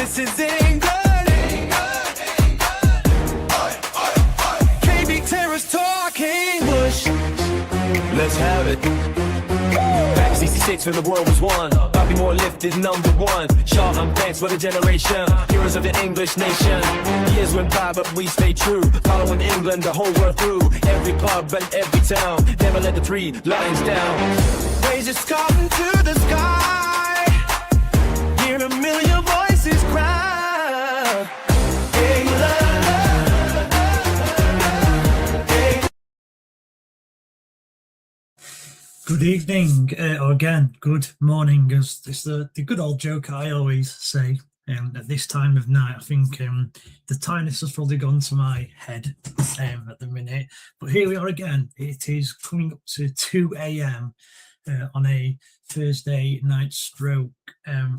this is England. KB Terrace talking Bush. Let's have it. Back 66 when the world was won. Bobby Moore lifted number one. Shaw and Vance for the generation. Heroes of the English nation. Years went by but we stayed true. Following England the whole world through. Every pub and every town. Never let the three lions down. Raise your Scotland to the sky. Hear a million voices cry. England. Good evening, or again, good morning, as it's the good old joke I always say at this time of night. I think the tiredness has probably gone to my head at the minute, but here we are again. It is coming up to 2 a.m. On a Thursday night stroke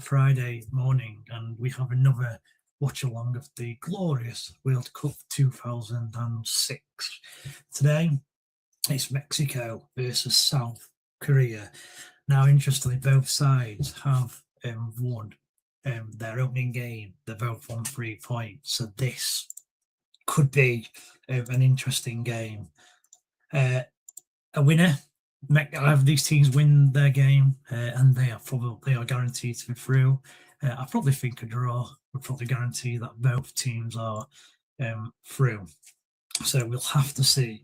Friday morning, and we have another watch along of the glorious World Cup 2006. Today, it's Mexico versus South Korea. Now, interestingly, both sides have won their opening game. They're both on 3 points, so this could be an interesting game. A winner. Have these teams win their game, and they are guaranteed to be through. I probably think a draw would probably guarantee that both teams are through. So we'll have to see.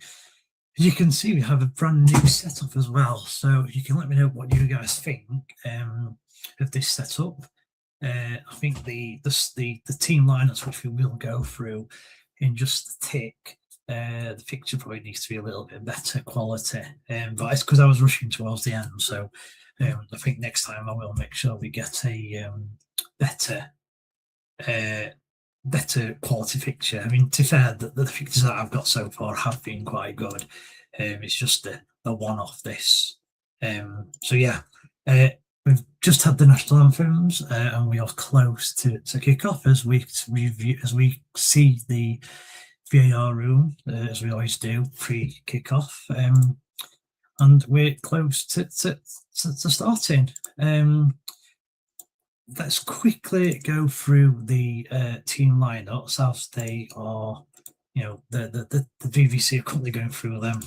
As you can see, we have a brand new setup as well. So you can let me know what you guys think of this setup. I think the team lineups which we will go through in just a tick. The picture probably needs to be a little bit better quality, but it's because I was rushing towards the end. So I think next time I will make sure we get a better quality picture. I mean, to be fair, the pictures that I've got so far have been quite good. It's just a one-off this. So yeah, we've just had the national anthems, and we are close to kick off as we see the VAR room, as we always do pre-kick-off, and we're close to starting. Let's quickly go through the team lineups as they are. The BBC are currently going through them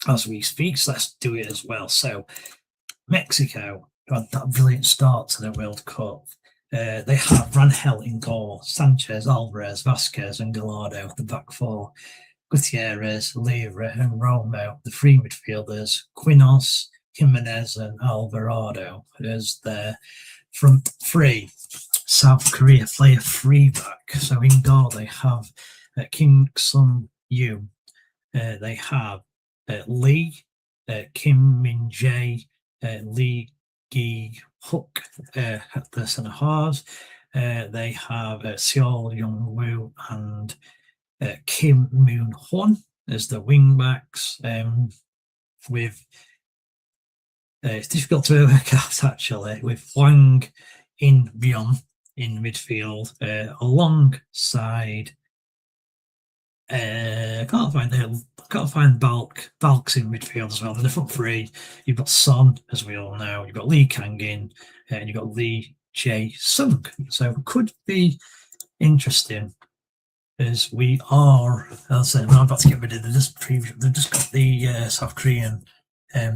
as we speak. So let's do it as well. So Mexico had that brilliant start to the World Cup. They have Rangel in goal, Sanchez, Alvarez, Vasquez, and Gallardo, the back four. Gutierrez, Lira, and Romo, the three midfielders. Quinos, Jimenez, and Alvarado as their front three. South Korea play a three back. So in goal they have Kim Sung-yu. They have Lee, Kim Min-jae, Lee Gi-hook at the centre halves. They have Seol Young-woo and Kim Moon-hwan as the wing backs. With it's difficult to work out actually, with Hwang In-byeon in midfield alongside. I can't find Balks in midfield as well. In the front three, you've got Son, as we all know. You've got Lee Kang-in, and you've got Lee Jae-sung. So it could be interesting, as we are. As I said, we're about to get rid of. They've just got the South Korean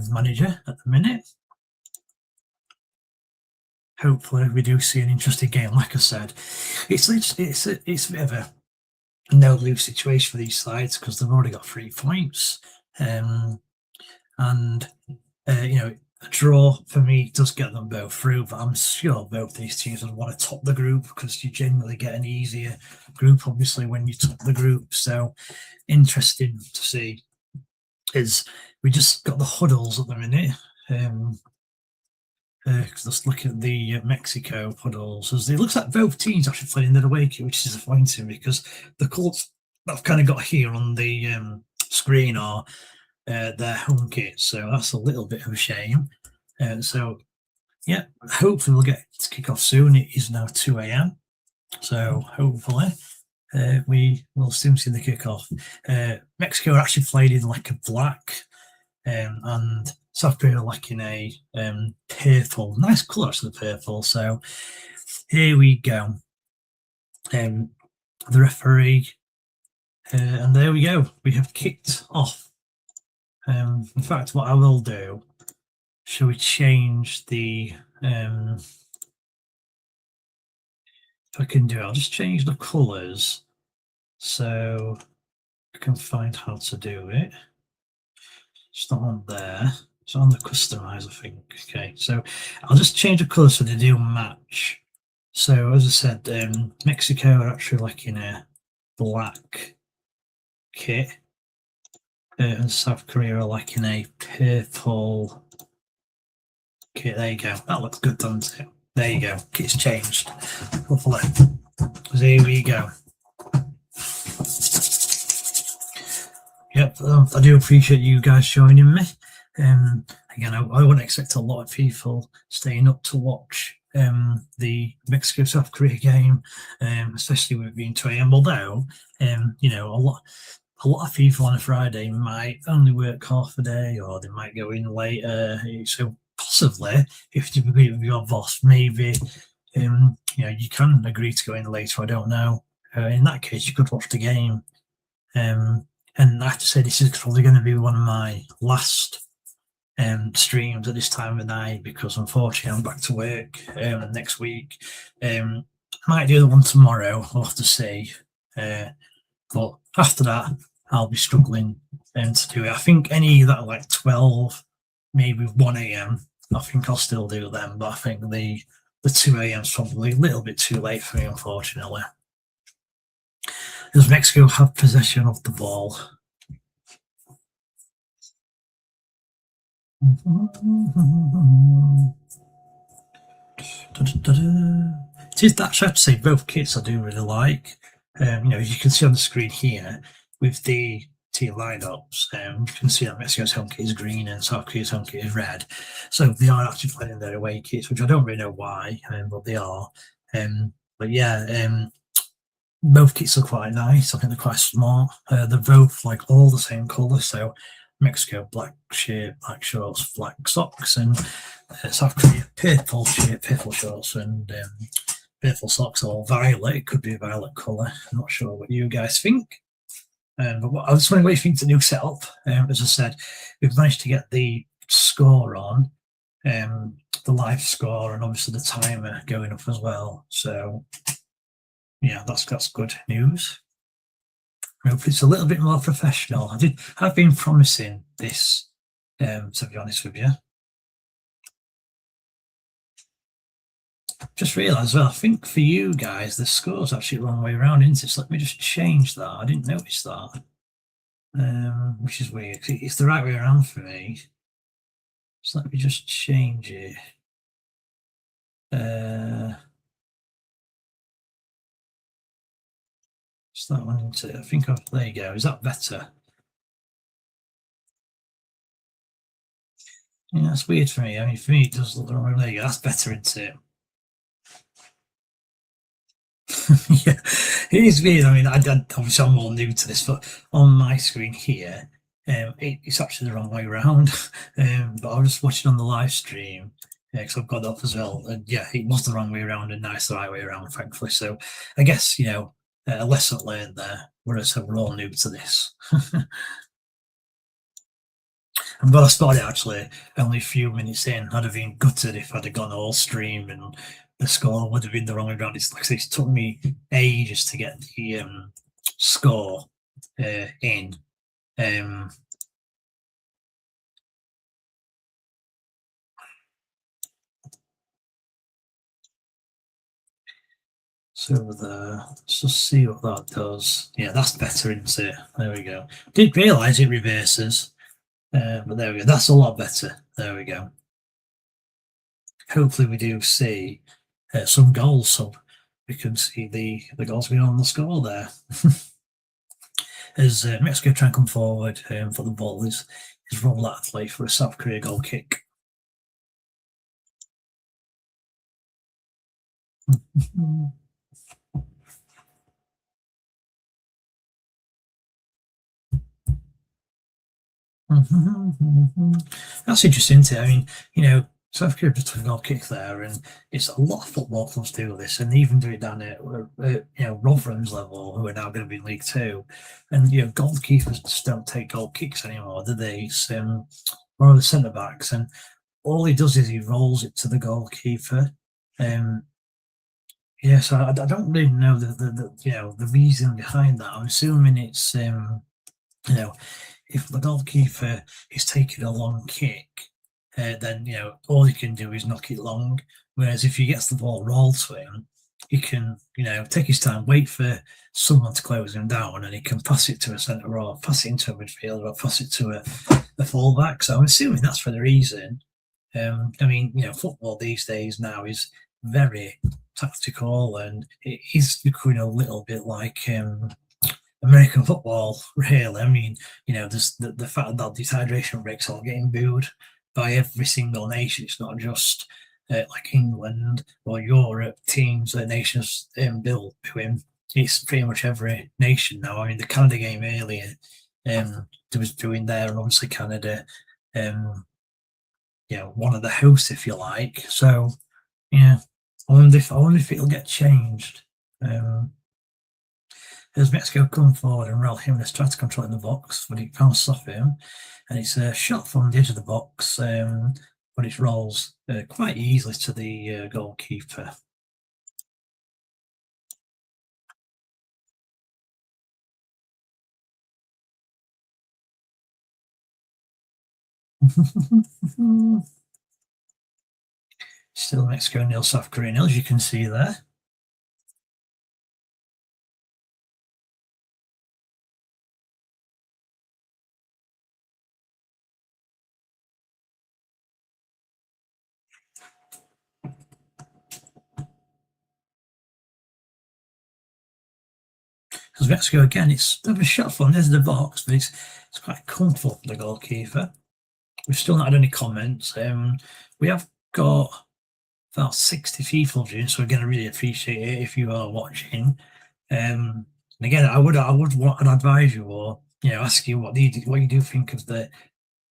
manager at the minute. Hopefully, we do see an interesting game. Like I said, it's a bit of a no-lose situation for these sides because they've already got 3 points, and a draw for me does get them both through. But I'm sure both these teams would want to top the group because you generally get an easier group, obviously, when you top the group. So interesting to see. Is we just got the huddles at the minute. Let's look at the Mexico puddles. As it looks like both teams actually playing their away kit, which is disappointing because the colours that I've kind of got here on the screen are their home kit. So that's a little bit of a shame. So, yeah, hopefully we'll get to kick off soon. It is now 2 a.m. So hopefully we will soon see the kick-off. Mexico are actually played in like a black, and South Korea like in a purple. Nice colour, actually, the purple. So here we go. the referee, and there we go. We have kicked off. In fact, what I will do, shall we change the? If I can do it, I'll just change the colours so I can find how to do it. It's not on there. It's on the customize, I think. Okay, so I'll just change the colour so they do match. So as I said, Mexico are actually like in a black kit, and South Korea are like in a purple kit. There you go. That looks good, doesn't it? There you go. Kit's changed. Hopefully. So here we go. Yep, I do appreciate you guys joining me. Again, I wouldn't expect a lot of people staying up to watch the Mexico-South Korea game, especially with it being 2 a.m. Although, you know, a lot of people on a Friday might only work half a day, or they might go in later. So possibly, if you agree with your boss, maybe you know, you can agree to go in later. I don't know. In that case, you could watch the game. And I have to say, this is probably going to be one of my last streams at this time of night, because unfortunately I'm back to work next week. Might do the one tomorrow, I'll have to see. But after that, I'll be struggling to do it. I think any that are like 12, maybe 1 a.m, I think I'll still do them. But I think the 2 a.m is probably a little bit too late for me, unfortunately. Does Mexico have possession of the ball? It is that, I have to say, both kits I do really like. You know, as you can see on the screen here, with the team lineups, you can see that Mexico's home kit is green and South Korea's home kit is red. So they are actually playing their away kits, which I don't really know why, but they are. But yeah, both kits are quite nice. I think they're quite smart. They're both like all the same colour. So Mexico, black shirt, black shorts, black socks, and South Korea, purple shirt, purple shorts, and purple socks, or violet. It could be a violet colour. I'm not sure what you guys think. But I was wondering what you think of the new setup. As I said, we've managed to get the score on, the live score, and obviously the timer going up as well. So yeah, that's good news. I hope it's a little bit more professional. I've been promising this, to be honest with you. Just realised, well, I think for you guys, the score's actually the wrong way around, isn't it? So let me just change that. I didn't notice that, which is weird. It's the right way around for me. So let me just change it. Just that one into, I think there you go. Is that better? Yeah, that's weird for me. I mean, for me, it does look the wrong way. There you go. That's better, isn't it? Yeah, it is weird. I mean, obviously I'm all new to this, but on my screen here, it's actually the wrong way around. But I was just watching on the live stream, because I've got it up as well, and yeah, it was the wrong way around, and now it's the right way around, thankfully. So I guess, you know, a lesson learned there. Whereas we're all new to this. But I spotted it actually only a few minutes in. I'd have been gutted if I'd have gone all stream and the score would have been the wrong way around. It's like I say, it took me ages to get the score in. So let's just see what that does. Yeah, that's better, isn't it? There we go. Didn't realise it reverses, but there we go. That's a lot better. There we go. Hopefully we do see some goals, so we can see the goals being on the score there. As Mexico try and come forward for the ball is roll out of play for a South Korea goal kick. That's interesting, isn't it? I mean, you know, South Korea just took a goal kick there, and it's a lot of football clubs do this, and even do it down at Rotherham's level, who are now going to be in League Two, and goalkeepers just don't take goal kicks anymore, do they? It's one of the centre backs, and all he does is he rolls it to the goalkeeper. So I don't really know the reason behind that. I'm assuming it's if the goalkeeper is taking a long kick, then all he can do is knock it long. Whereas if he gets the ball rolled to him, he can take his time, wait for someone to close him down, and he can pass it to a centre or pass it into a midfielder or pass it to a fullback. So I'm assuming that's for the reason. Football these days now is very tactical, and it is becoming a little bit like American football, really. There's the fact that dehydration breaks are getting booed by every single nation. It's not just like England or Europe teams, nations built booing. It's pretty much every nation now. I mean, the Canada game earlier, there was booing there, and obviously Canada, one of the hosts, if you like. So, I wonder if it'll get changed. As Mexico come forward, and Raul Jimenez tried to control it in the box, but it bounced off him, and it's a shot from the edge of the box, but it rolls quite easily to the goalkeeper. Still Mexico 0, South Korea 0, as you can see there. Because Mexico again, it's a bit of a shot from there's the box, but it's quite comfortable for the goalkeeper. We've still not had any comments. We have got about 60 FIFA viewers, so again, I really appreciate it if you are watching. And again, I would advise you, or ask you what you do think of the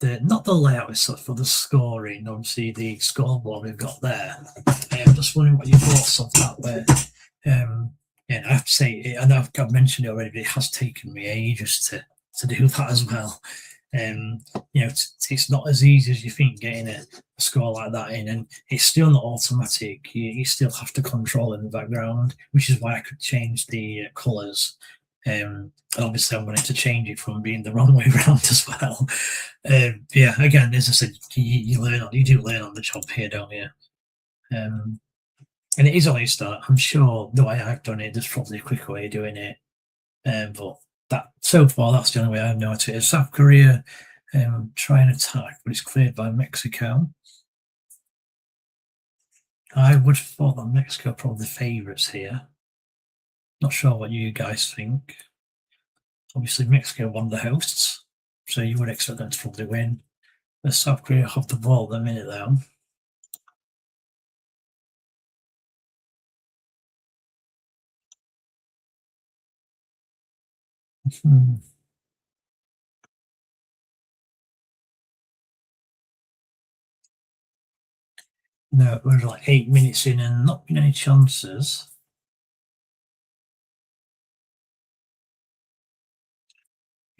not the layout as such, for the scoring. Obviously, the scoreboard we've got there. I'm just wondering what your thoughts of that were. I have to say, I know I've mentioned it already, but it has taken me ages to do that as well. It's not as easy as you think getting a score like that in, and it's still not automatic. You still have to control in the background, which is why I could change the colours. And obviously, I'm wanting to change it from being the wrong way around as well. Again, as I said, you do learn on the job here, don't you? And it is only a start. I'm sure the way I've done it, there's probably a quicker way of doing it. But that so far, that's the only way I've noticed it. South Korea try and attack, but it's cleared by Mexico. I would have thought that Mexico are probably the favourites here. Not sure what you guys think. Obviously, Mexico won the hosts, so you would expect them to probably win. But South Korea have the ball at the minute, though. No, we're like 8 minutes in and not been any chances.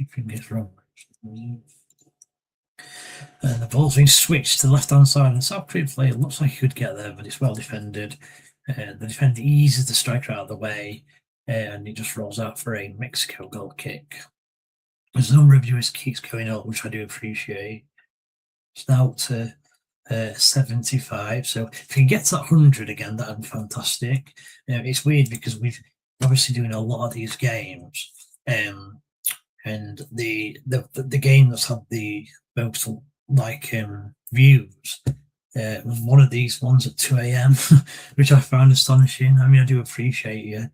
Anything gets wrong. And the ball's been switched to the left-hand side, and South Korea player looks like he could get there, but it's well defended. The defender eases the striker out of the way, and it just rolls out for a Mexico goal kick. There's a number of viewers keeps going up, which I do appreciate. It's now up to 75. So if you get to that 100 again, that'd be fantastic. It's weird because we've obviously doing a lot of these games, and the game that's had the most views was one of these ones at 2 a.m, which I found astonishing. I mean, I do appreciate you.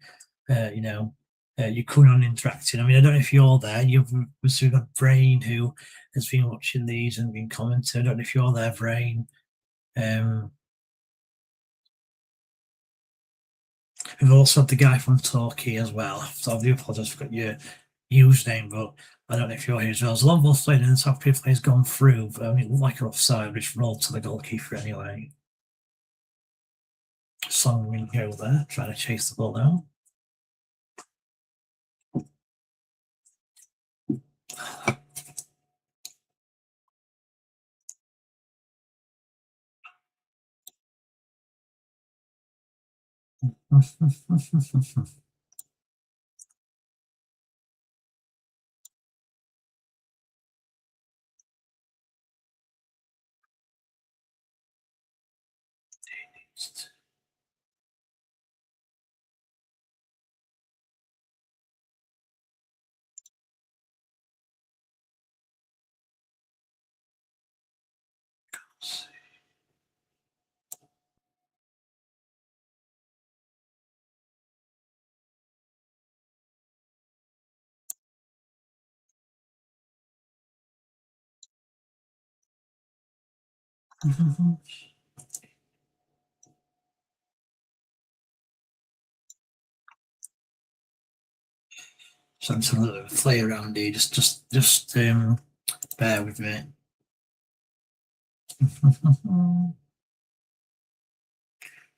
You're coming on interacting. I mean, I don't know if you're there. We've got Brain who has been watching these and been commenting. I don't know if you're there, Brain. We've also had the guy from Turkey as well. So I do apologise, I've got your username, but I don't know if you're here as well. There's a long ball played and the South Korea player's gone through. But, I mean, it looked like an offside, which rolled to the goalkeeper anyway. Song Min Go there, trying to chase the ball down. So I'm just a little play around here. Just bear with me.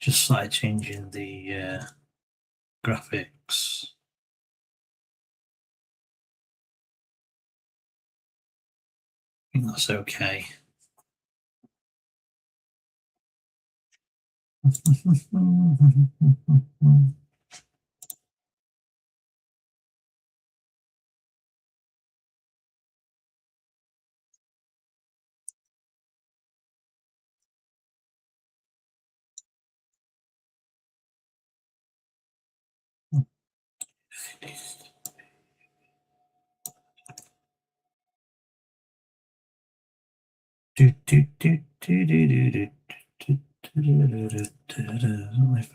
Just slightly changing the graphics. I think that's okay. If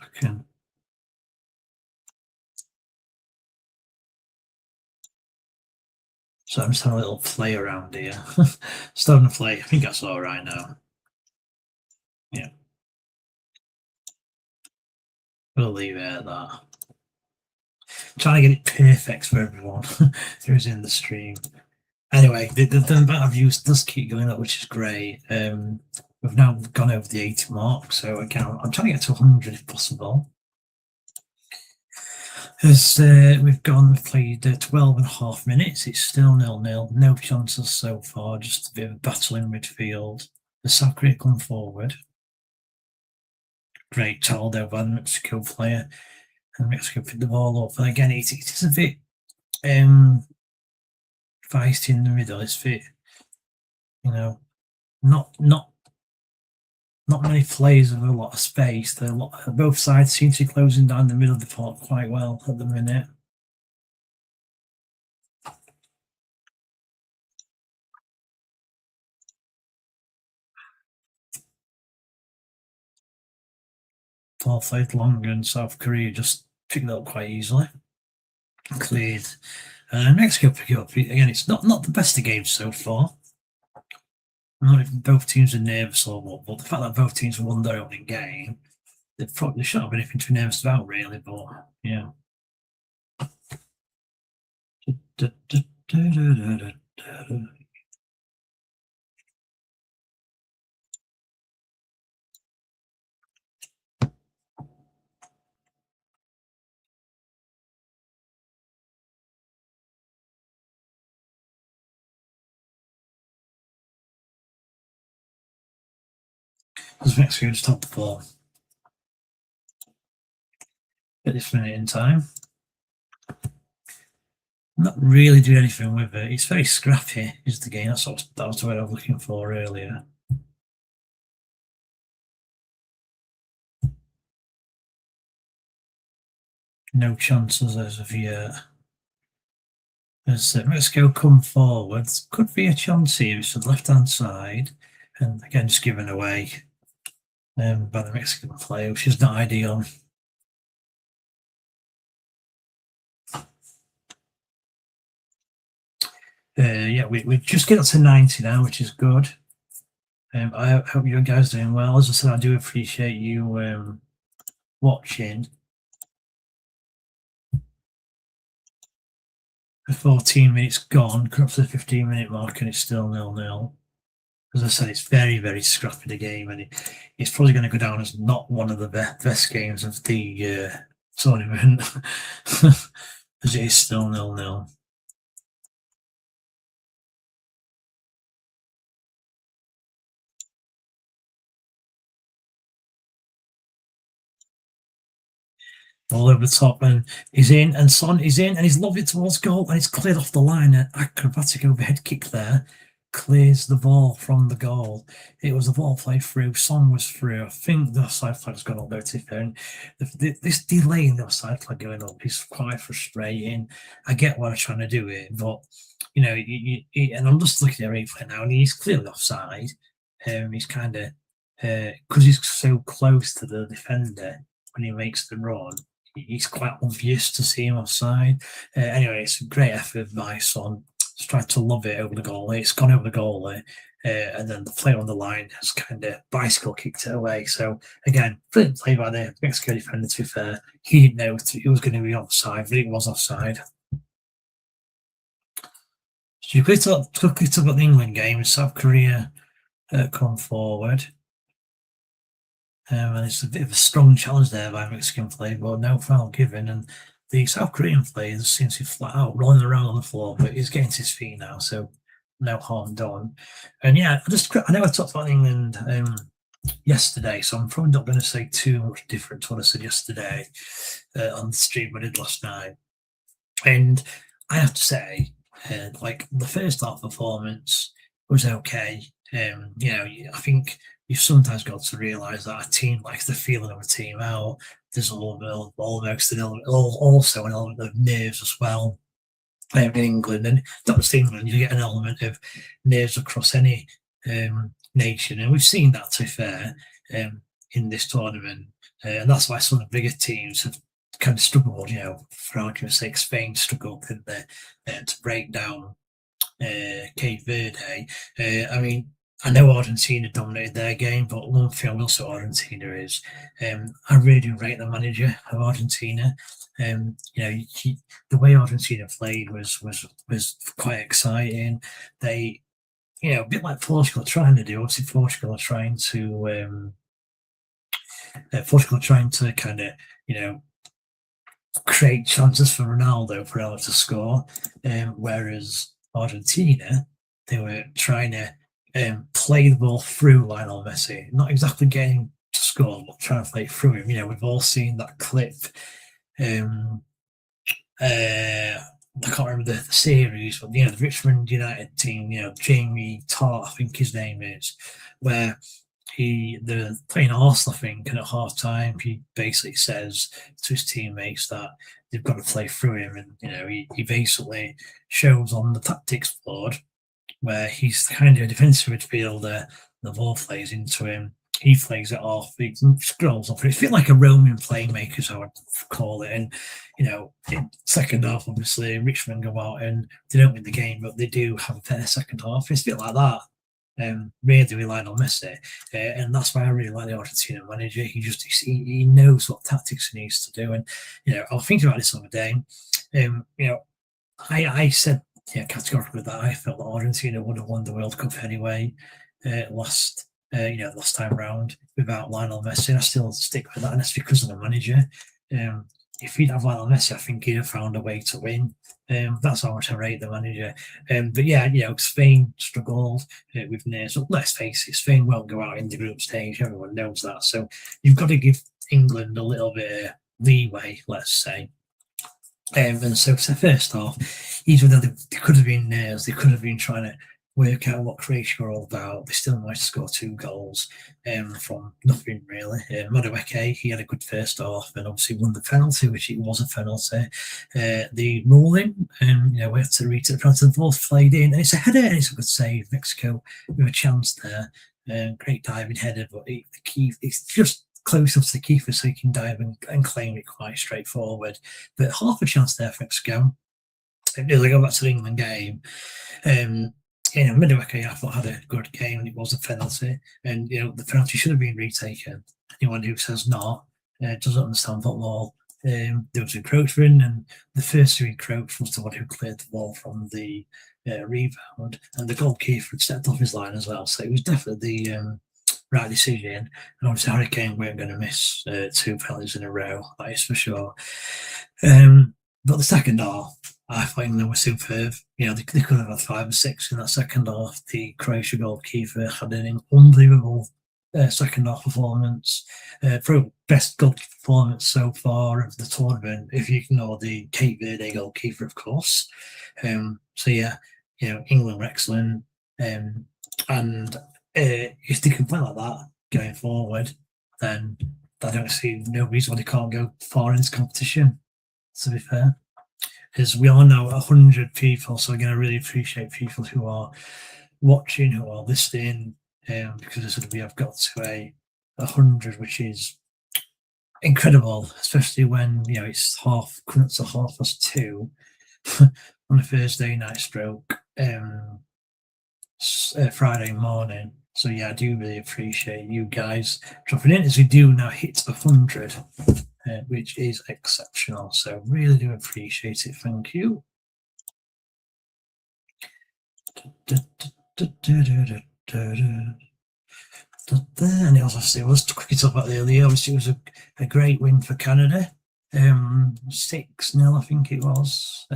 I can. So I'm just having a little play around here. Starting to play. I think that's all right now. Yeah. We'll leave it at that. Trying to get it perfect for everyone who's in the stream. Anyway, the amount of views does keep going up, which is great. We've now gone over the 80 mark, so again, I'm trying to get to 100 if possible. As we've played 12.5 minutes, it's still 0-0, no chances so far, just a bit of a battle in midfield. The South Korea come forward. Great Taldo by the Mexico player, and Mexico picked the ball up. And again, it is a bit feisty in the middle. It's a bit, you know, not many players have a lot of space. Both sides seem to be closing down the middle of the park quite well at the minute. Ball played long, and South Korea just picked it up quite easily. Cleared. Mexico pick it up again. It's not the best of games so far. Not if both teams are nervous or what, but the fact that both teams won their opening game, they should have been anything to be nervous about, really. But yeah. As Mexico just top the ball at this minute in time. Not really doing anything with it. It's very scrappy, is the game. That was what I was looking for earlier. No chances as of yet. As Mexico come forward, could be a chance here. It's the left-hand side, and again, just given away by the Mexican player, which is not ideal. Yeah, we just get up to 90 now, which is good. I hope you guys are doing well. As I said, I do appreciate you watching. The 14 minutes gone, come up to the 15-minute mark, and it's still 0-0. As I said, it's very, very scrappy, the game, and it's probably going to go down as not one of the best games of the tournament, as it is still 0-0. All over the top, and he's in, and Son is in, and he's lobbed it towards goal, and it's cleared off the line. An acrobatic overhead kick there clears the ball from the goal. It was the ball played through. Son was through. I think the offside flag's gone up there, to be fair. And this delay in the offside flag going up is quite frustrating. I get why they're trying to do it, but you know, and I'm just looking at the replay now, and he's clearly offside. He's kind of because he's so close to the defender when he makes the run. It's quite obvious to see him offside. Anyway, it's a great effort by Son. He's tried to lob it over the goalie. It's gone over the goalie. And then the player on the line has kind of bicycle kicked it away. So, again, brilliant play by the Mexico defender, to be fair. He didn't know it was going to be offside, but it was offside. So you quickly talk about the England game. South Korea come forward. And it's a bit of a strong challenge there by Mexican play, but no foul given. And the South Korean players seems to be flat out rolling around on the floor, but he's getting to his feet now, so no harm done. And yeah, I know I talked about England yesterday, so I'm probably not going to say too much different to what I said yesterday on the stream I did last night. And I have to say, like the first half performance was okay. You know, I think you've sometimes got to realise that a team likes the feeling of a team out. There's almost an element, also an element of nerves as well in England, and not just England. You get an element of nerves across any nation, and we've seen that, to be fair, in this tournament, and that's why some of the bigger teams have kind of struggled. You know, for argument's sake, Spain struggled to break down Cape Verde. I mean, I know Argentina dominated their game, but one thing I will say Argentina is I really do rate the manager of Argentina. You know, the way Argentina played was quite exciting. They, you know, a bit like Portugal are trying to do. Obviously, Portugal are trying to kind of, you know, create chances for Ronaldo to score, whereas Argentina, they were trying to play the ball through Lionel Messi, not exactly getting to score, but trying to play it through him. You know, we've all seen that clip. I can't remember the series, but you know, the Richmond United team, you know, Jamie Tart, I think his name is, where they're playing Arsenal, I think, and at half time he basically says to his teammates that they've got to play through him, and you know, he basically shows on the tactics board where he's kind of a defensive midfielder, the ball plays into him, he plays it off, he scrolls off. It feels like a roaming playmaker, so I would call it. And you know, in second half, obviously, Richmond go out and they don't win the game, but they do have a better second half. It's a bit like that. Really relying on Messi, and that's why I really like the Argentina manager. He knows what tactics he needs to do. And you know, I was thinking about this the other day. You know, I said, yeah, categorically that I felt that Argentina would have won the World Cup anyway last time round without Lionel Messi. And I still stick with that, and that's because of the manager. If he'd have Lionel Messi, I think he'd have found a way to win. That's how much I rate the manager. But yeah, you know, Spain struggled with nerves. Well, let's face it, Spain won't go out in the group stage. Everyone knows that. So you've got to give England a little bit of leeway, let's say. And so for the first half, even though they could have been nerves, they could have been trying to work out what Croatia were all about, they still managed to score 2 goals from nothing, really. Madueke, he had a good first half and obviously won the penalty, which it was a penalty. The ruling, you know, we have to reach the penalty, the ball's played in, and it's a header, and it's a good save. Mexico with a chance there. Great diving header, but it's just close up to the keeper so he can dive and claim it quite straightforward. But half a chance there for Mexico. As I go back to the England game, you know, Madueke, I thought, had a good game, and it was a penalty. And, you know, the penalty should have been retaken. Anyone who says not doesn't understand football. there was encroachment, and the first to encroach was the one who cleared the ball from the rebound, and the goalkeeper had stepped off his line as well. So it was definitely the right decision. And obviously, Harry Kane weren't going to miss 2 penalties in a row, that is for sure. But the second half, I thought England were superb. They could have had 5 or 6 in that second half. The Croatia goalkeeper had an unbelievable second half performance. Probably best goalkeeper performance so far of the tournament, if you ignore the Cape Verde goalkeeper, of course. So yeah, England were excellent. And if they can play like that going forward, then I don't see no reason why they can't go far in this competition, to be fair. Because we are now 100 people, so again, I really appreciate people who are watching, who are listening, because we have got to 100, which is incredible, especially when it's coming up to 2:30 on a Thursday night stroke Friday morning. So yeah, I do really appreciate you guys dropping in as we do now hit 100, which is exceptional. So really do appreciate it. Thank you. And it was to quickly talk about the earlier. Obviously, it was a great win for Canada. 6-0, I think it was,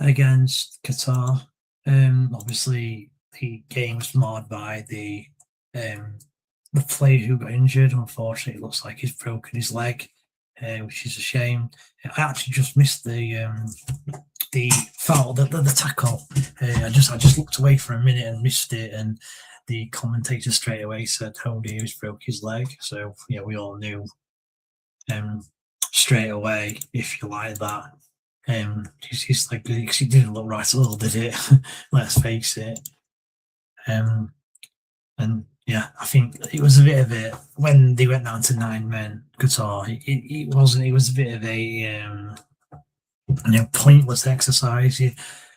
against Qatar. Obviously, the game was marred by the player who got injured. Unfortunately, it looks like he's broken his leg, which is a shame. I actually just missed the foul, the tackle. I just looked away for a minute and missed it, and the commentator straight away said, "Oh dear, he's broke his leg." So we all knew straight away, if you like that. He's like, because he didn't look right at all, did it? Let's face it. And yeah, I think it was a bit of it when they went down to 9 men. Qatar, it wasn't. It was a bit of a pointless exercise.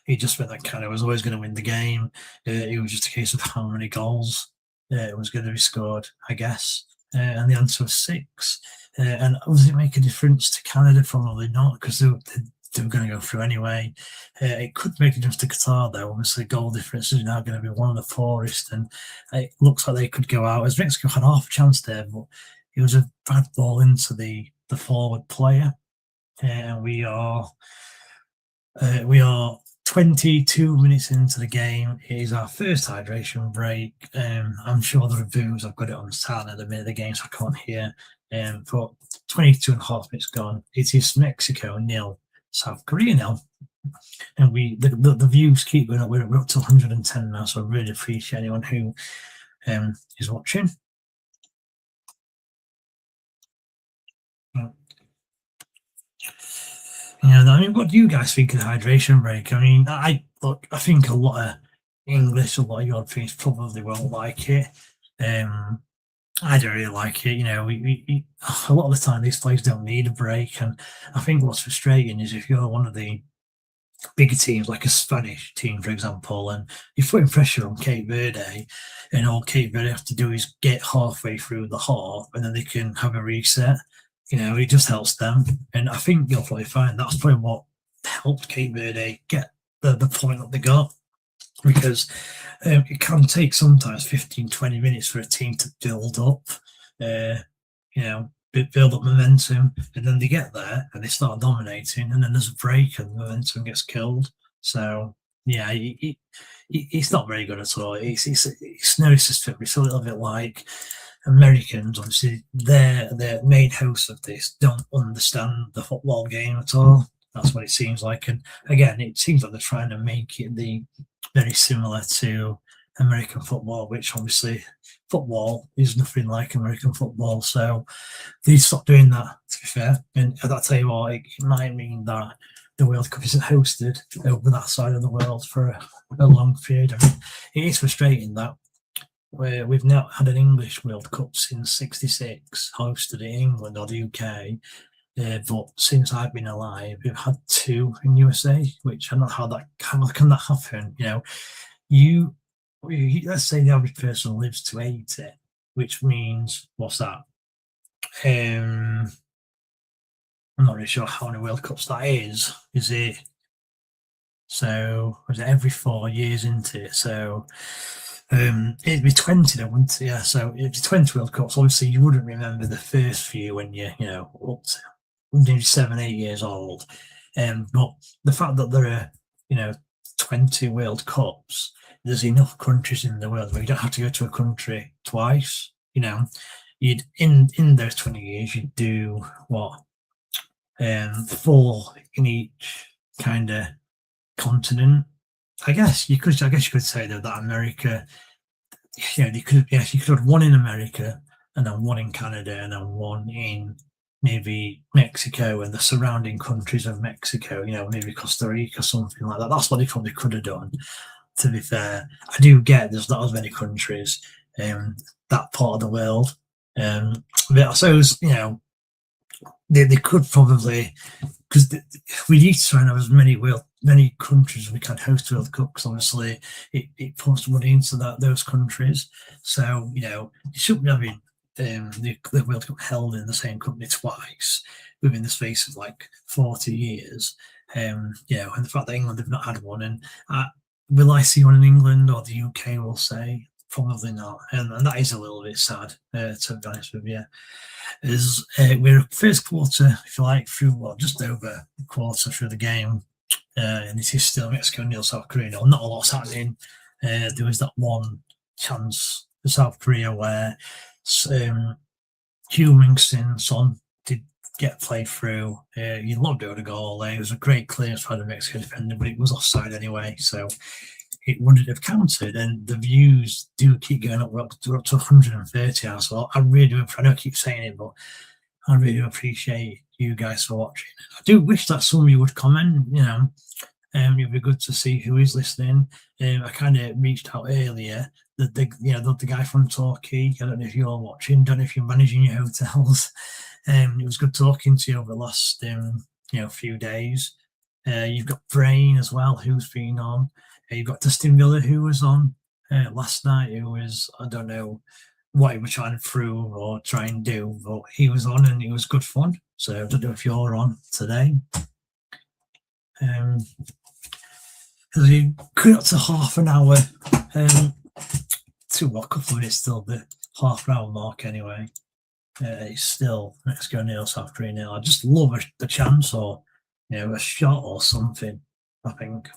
He just felt like Canada was always going to win the game. It was just a case of how many goals it was going to be scored, I guess. And the answer was 6. And does it make a difference to Canada? Probably not, because they were going to go through anyway. It could make a difference to Qatar, though. Obviously, goal difference is now going to be one of the poorest, and it looks like they could go out. As Mexico had half a chance there, but it was a bad ball into the forward player. And we are 22 minutes into the game. It is our first hydration break. I'm sure there are boos. I've got it on silent at the minute of the game, so I can't hear. But 22 and a half minutes gone. It is Mexico 0, South Korea 0. And the views keep going up. We're up to 110 now, so I really appreciate anyone who is watching. I mean, what do you guys think of the hydration break? I mean, I think a lot of English, a lot of Europeans probably won't like it. I don't really like it. We a lot of the time these players don't need a break, and I think what's frustrating is if you're one of the bigger teams, like a Spanish team, for example, and you're putting pressure on Cape Verde, and all Cape Verde have to do is get halfway through the half, and then they can have a reset. It just helps them, and I think you'll probably find that's probably what helped Cape Verde get the point that they got, because it can take sometimes 15-20 minutes for a team to build up, build up momentum, and then they get there and they start dominating, and then there's a break and the momentum gets killed. So yeah, it's not very good at all. It's no system. It's a little bit like Americans. Obviously, their main hosts of this don't understand the football game at all. That's what it seems like. And again, it seems like they're trying to make it very similar to American football, which obviously football is nothing like American football. So they stop doing that, to be fair. And I'll tell you what, it might mean that the World Cup isn't hosted over that side of the world for a long period. I mean, it is frustrating that we've not had an English World Cup since '66, hosted in England or the UK. But since I've been alive, we've had 2 in USA, which I don't know how can that happen? Let's say the average person lives to 80, which means what's that? I'm not really sure how many World Cups that is. Is it? So was it every 4 years into it? So it'd be 20 then, wouldn't it? Yeah. So it'd be 20 World Cups. Obviously, you wouldn't remember the first few when you're up to maybe 7, 8 years old. But the fact that there are 20 World Cups, there's enough countries in the world where you don't have to go to a country twice. You'd in those 20 years you'd do what 4 in each kind of continent. I guess you could say though that America, you could have one in America and then one in Canada and then one in maybe Mexico and the surrounding countries of Mexico, maybe Costa Rica, something like that. That's what they probably could have done. To be fair, I do get there's not as many countries that part of the world. But I suppose, they could probably, because we need to try and have as many countries as we can host World Cup, because obviously it puts money into those countries. So, you shouldn't be having the World Cup held in the same country twice within the space of like 40 years. And the fact that England have not had one, and will I see one in England or the UK? Will say probably not, and that is a little bit sad, to be honest with you. Is we're first quarter, if you like, through just over a quarter through the game, and it is still Mexico 0, South Korea 0. Not a lot's happening. There was that one chance for South Korea where Hugh Wingston's son did get played through. He loved it with a goal. It was a great clearance by the Mexican defender, but it was offside anyway, so it wouldn't have counted. And the views do keep going up. We're up to 130 hours. So I really do. I know I keep saying it, but I really do appreciate you guys for watching. I do wish that some of you would comment. It'd be good to see who is listening. I kind of reached out earlier. The guy from Turkey. I don't know if you're watching. Don't know if you're managing your hotels. It was good talking to you over the last few days. You've got Brain as well, who's been on. You've got Dustin Miller, who was on last night. Who was, I don't know what he was trying to prove or try and do, but he was on and it was good fun. So I don't know if you're on today. Because you cut up to half an hour, to a couple of minutes till the half an hour mark anyway. It's still Mexico 0, South Korea 0. I just love the chance or a shot or something, I think.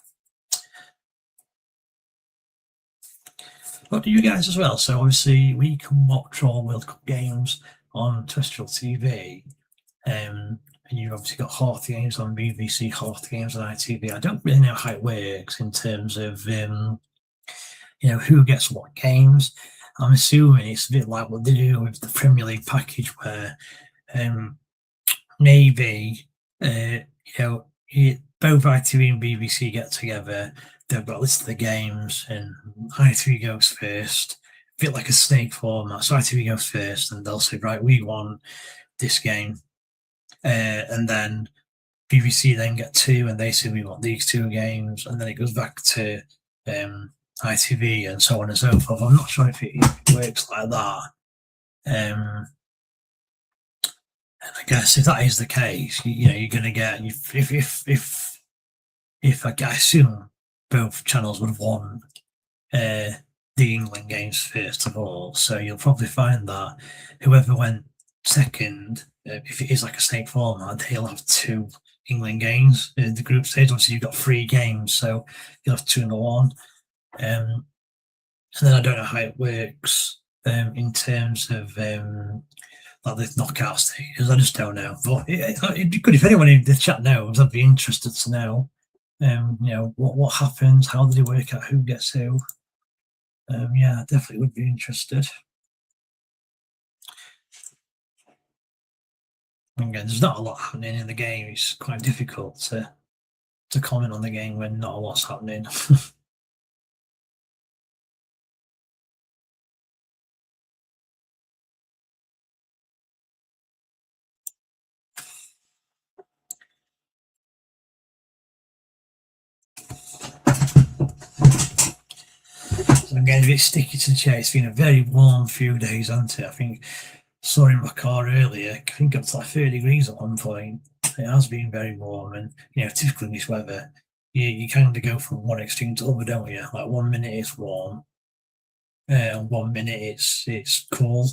But you guys as well. So obviously we can watch all World Cup games on terrestrial TV. And you've obviously got half the games on BBC, half the games on ITV. I don't really know how it works in terms of who gets what games. I'm assuming it's a bit like what they do with the Premier League package, where maybe both ITV and BBC get together. They've got a list of the games, and ITV goes first. A bit like a snake format. So ITV goes first, and they'll say, right, we want this game. And then BBC then get 2, and they say, we want these 2 games. And then it goes back to ITV and so on and so forth. I'm not sure if it works like that. And I guess if that is the case, you're going to get, if I assume both channels would have won the England games first of all, so you'll probably find that whoever went second, if it is like a snake format, they'll have 2 England games in the group stage. Obviously you've got 3 games, so you'll have 2 and 1. And then I don't know how it works in terms of like the knockout stages. I just don't know. But it'd be good if anyone in the chat knows. I'd be interested to know. What happens? How do they work out who gets who? I definitely would be interested. Again, there's not a lot happening in the game. It's quite difficult to comment on the game when not a lot's happening. So I'm getting a bit sticky to the chair. It's been a very warm few days, hasn't it? I think saw in my car earlier. I think up to like 30 degrees at one point. It has been very warm, and typically in this weather, you kind of go from one extreme to the other, don't you? Like 1 minute it's warm, and 1 minute it's cool.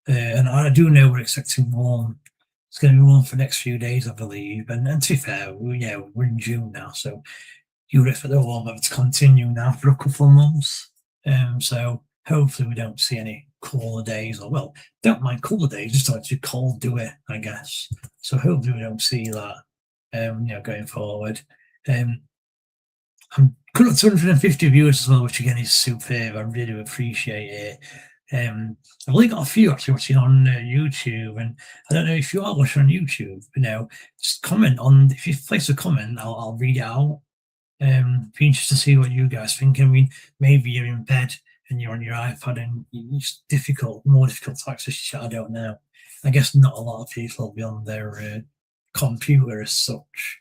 And I do know we're expecting warm. It's going to be warm for the next few days, I believe. And to be fair, we're in June now, so you would expect the warm weather to continue now for a couple of months. So hopefully we don't see any cooler days, or well, don't mind cooler days, just not too cold, do it, I guess. So hopefully we don't see that, going forward. I'm good at 250 viewers as well, which again is superb. I really appreciate it. I've only got a few actually watching on YouTube, and I don't know if you are watching on YouTube. Just comment on, if you place a comment, I'll read it out. Be interested to see what you guys think. I mean, maybe you're in bed and you're on your iPad and it's more difficult to access chat. I don't know. I guess not a lot of people will be on their computer as such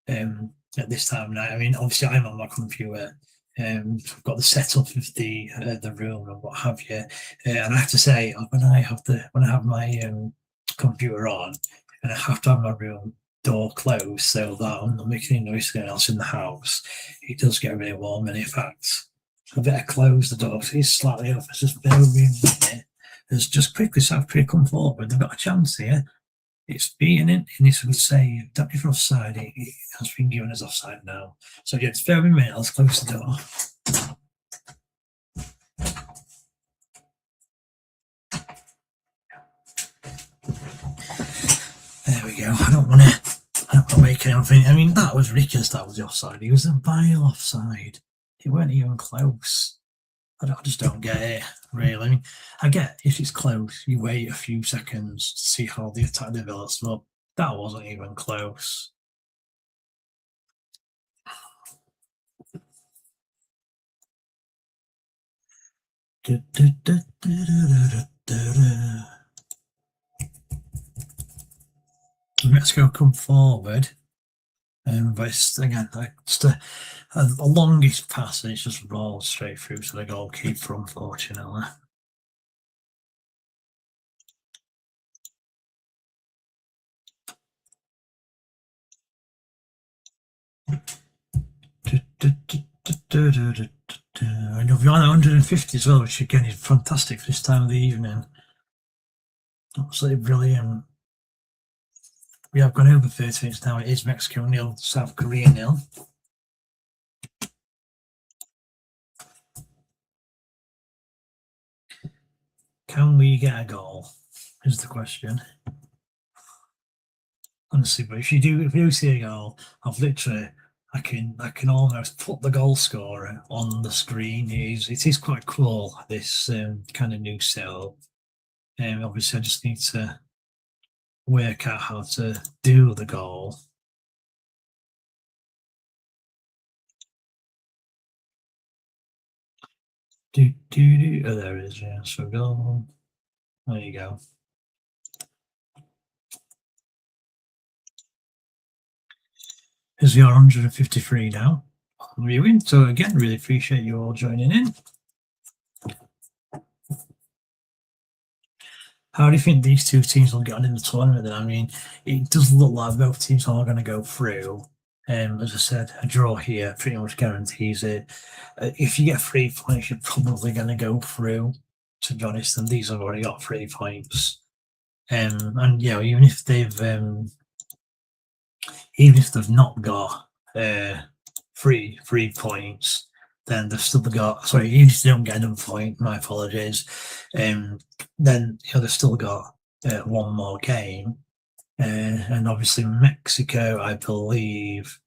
at this time of night. I mean, obviously I'm on my computer. I've got the setup of the room and what have you. And I have to say, when I have my computer on, and I have to have my room door closed so that I'm not making any noise to anyone else in the house, it does get really warm. And in fact, I better close the door. It's slightly off. It's just very minute. It's just quickly South Korea come forward. They've got a chance here. It's beaten in, and it's a good save. Don't be for offside. It has been given as offside now. So yeah, it's very minute. Let's close the door. There we go. I don't want to make anything. I mean, that was ridiculous. That was the offside. He was a vile offside. It weren't even close. I just don't get it, really. I mean, I get if it's close, you wait a few seconds to see how the attack develops, but that wasn't even close. Mexico come forward, but it's again just a longest pass, and it's just rolled straight through to the goalkeeper, unfortunately. And you'll be on 150 as well, which again is fantastic for this time of the evening. Absolutely brilliant. We have gone over 30 minutes now. It is Mexico 0, South Korea 0. Can we get a goal? Is the question. Honestly, but if you do see a goal, I can almost put the goal scorer on the screen. It is quite cool, this kind of new setup. Obviously, I just need to work out how to do the goal. Oh, there it is. Yeah, so goal. There you go. Here's your 153 now. Viewing. So again, really appreciate you all joining in. How do you think these two teams will get on in the tournament then? I mean, it does look like both teams are going to go through. As I said, a draw here pretty much guarantees it. If you get 3 points, you're probably going to go through, to be honest, and these have already got 3 points. And even if they've not got 3 points, then they've still got, sorry, even if they don't get another point, my apologies, then they've still got one more game. And obviously Mexico, I believe,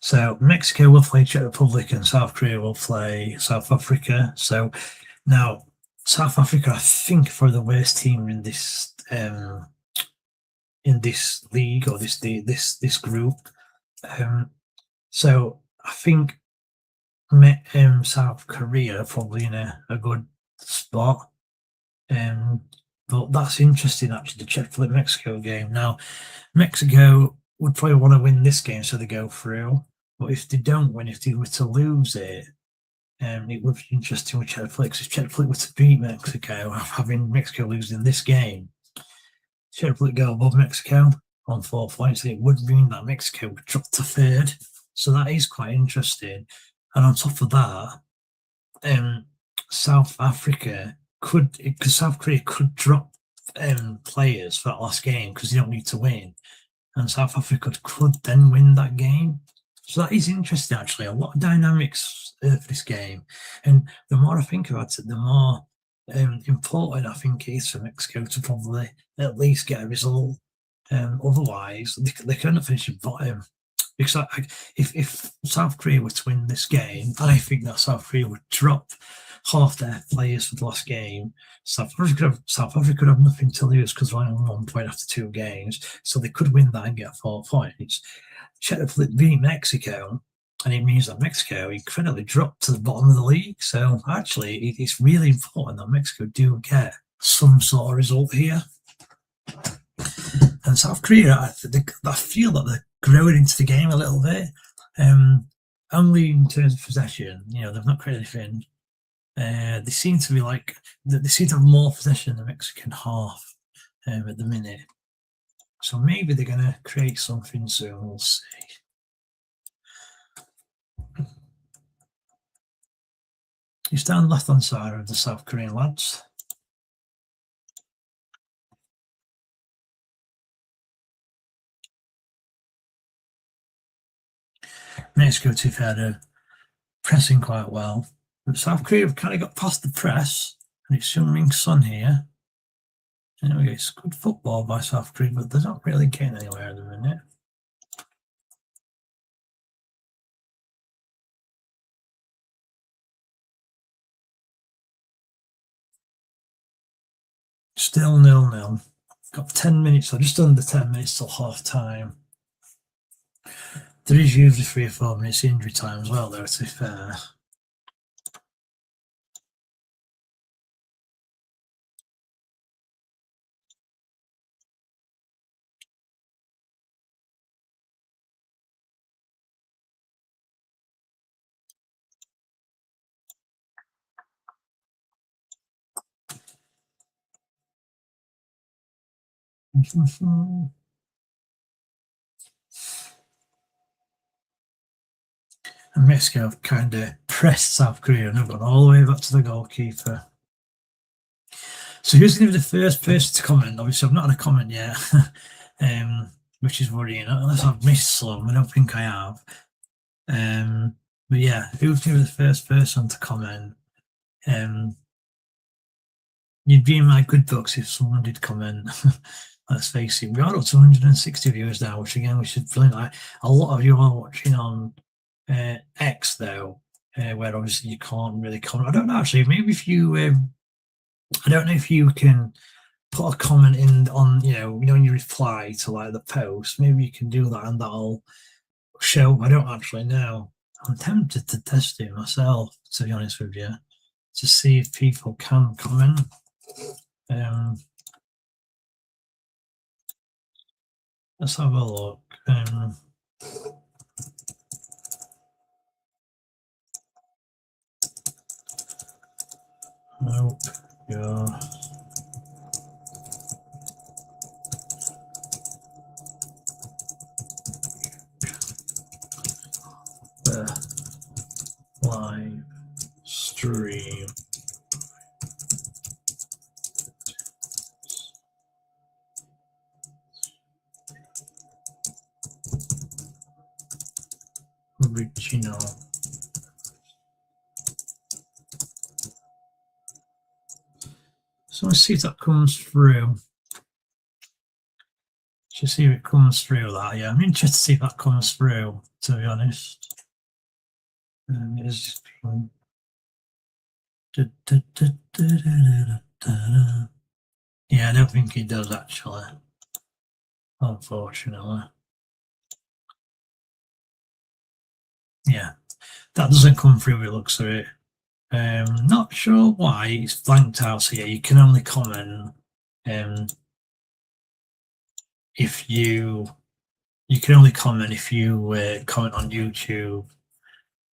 so Mexico will play Czech Republic and South Korea will play South Africa. So now South Africa, I think, for the worst team in this league, or this group. So I think South Korea are probably in a good spot. But that's interesting, actually, the Czech Republic Mexico game. Now, Mexico would probably want to win this game so they go through. But if they don't win, if they were to lose it, it would be interesting with Czech Republic, because if Czech Republic were to beat Mexico, having Mexico losing this game, Czech Republic go above Mexico on 4 points, it would mean that Mexico would drop to third. So that is quite interesting. And on top of that, South Africa could, because South Korea could drop players for that last game because they don't need to win, and South Africa could then win that game. So that is interesting, actually. A lot of dynamics for this game, and the more I think about it, the more important I think it is for Mexico to probably at least get a result. Otherwise, they couldn't finish at bottom. Because if South Korea were to win this game, I think that South Korea would drop half their players for the last game. South Africa could have nothing to lose because they're on 1 point after 2 games, so they could win that and get 4 points. Czech Republic beat Mexico, and it means that Mexico incredibly dropped to the bottom of the league. So actually, it's really important that Mexico do get some sort of result here. And South Korea, I feel that they're growing into the game a little bit. Only in terms of possession, they've not created anything. They seem to be they seem to have more possession in the Mexican half at the minute. So maybe they're going to create something soon. We'll see. He's down the left-hand side of the South Korean lads. Mexico, to be fair, are pressing quite well. But South Korea have kind of got past the press, and it's Seung-min Son here. Anyway, it's good football by South Korea, but they're not really getting anywhere at the minute. Still 0-0. Got 10 minutes, or just under 10 minutes till half time. There is usually 3 or 4 minutes injury time as well, though, to be fair. And Mexico have kind of pressed South Korea and have gone all the way back to the goalkeeper. So who's going to be the first person to comment? Obviously, I've not had a comment yet, which is worrying. Unless I've missed some, I don't think I have. But yeah, who's going to be the first person to comment? You'd be in my good books if someone did comment. Let's face it, we are up to 160 viewers now, which again, we should feel like a lot of you are watching on X though, where obviously you can't really comment. I don't know, actually, maybe if you, I don't know if you can put a comment in on, when you reply to like the post, maybe you can do that and that'll show. I don't actually know. I'm tempted to test it myself, to be honest with you, to see if people can comment. Let's have a look. Nope. Yeah. The live stream. Original. So let's see if that comes through. Just see if it comes through that. Yeah, I'm interested to see if that comes through, to be honest. It's yeah, I don't think it does actually, unfortunately. Yeah, that doesn't come through with looks of it. Not sure why it's blanked out. So yeah, you can only comment if you can only comment if you comment on YouTube.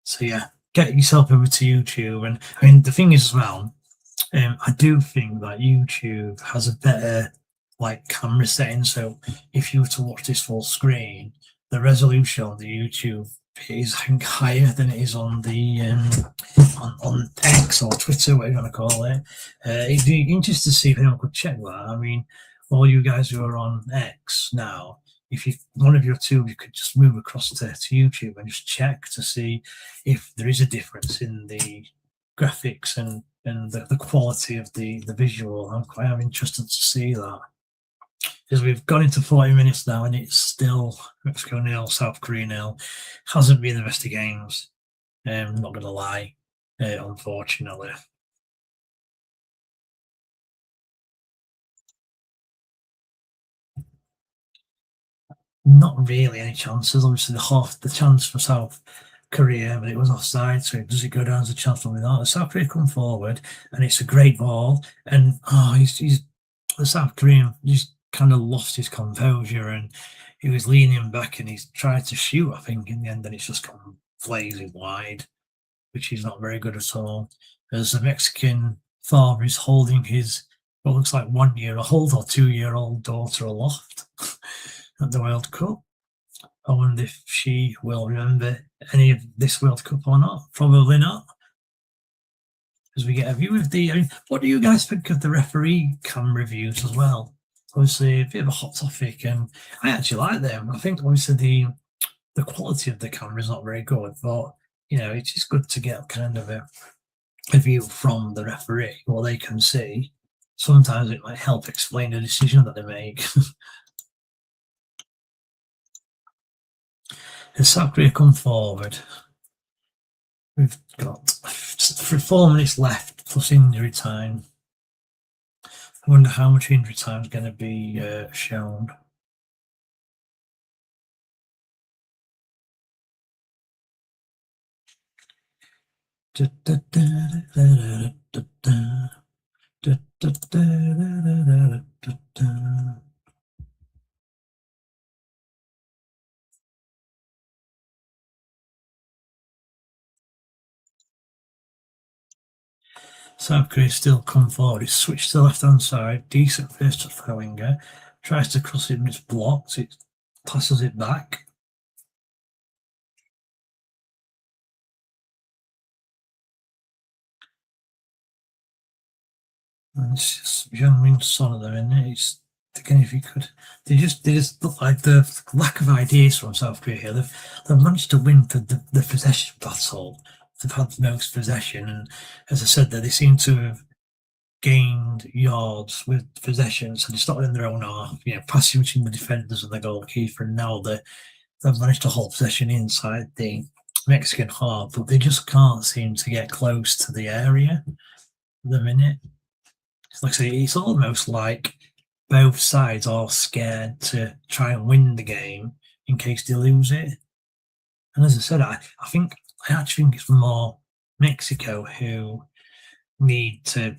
So yeah, get yourself over to YouTube. And I mean, the thing is as well, I do think that YouTube has a better like camera setting. So if you were to watch this full screen, the resolution on the YouTube is, I think, higher than it is on the on X or Twitter, whatever you want to call it. It'd be interesting to see if anyone could check that. I mean, all you guys who are on X now, if you one of your two, you could just move across to YouTube and just check to see if there is a difference in the graphics and the quality of the visual. I'm interested to see that, because we've gone into 40 minutes now and it's still Mexico 0, South Korea 0. Hasn't been the best of games. I'm not going to lie, unfortunately. Not really any chances. Obviously, the chance for South Korea, but it was offside, so does it go down as a chance from without? South Korea come forward, and it's a great ball, and he's the South Korean just kind of lost his composure, and he was leaning back, and he's tried to shoot, I think, in the end, and it's just gone blazing wide, which is not very good at all. As the Mexican father is holding his what looks like 1-year-old or 2-year-old daughter aloft at the World Cup. I wonder if she will remember any of this World Cup or not. Probably not. As we get a view of what do you guys think of the referee cam reviews as well? Obviously, a bit of a hot topic, and I actually like them. I think obviously the quality of the camera is not very good, but it's just good to get kind of a view from the referee, what they can see. Sometimes it might help explain the decision that they make. As South Korea come forward, we've got 4 minutes left plus injury time. I wonder how much injury time is going to be shown. South Korea still come forward. It's switched to the left-hand side. Decent first touch for Winger. Tries to cross it, and it's blocked. It passes it back. And it's just genuine solid there, isn't it? It's again, if you could, they just look like the lack of ideas from South Korea here. They've managed to win the possession battle. They've had the most possession, and as I said, they seem to have gained yards with possession, so they started in their own half, passing between the defenders and the goalkeeper, and now they've managed to hold possession inside the Mexican half, but they just can't seem to get close to the area at the minute. Like I say, it's almost like both sides are scared to try and win the game in case they lose it. And as I said, I actually think it's more Mexico who need to.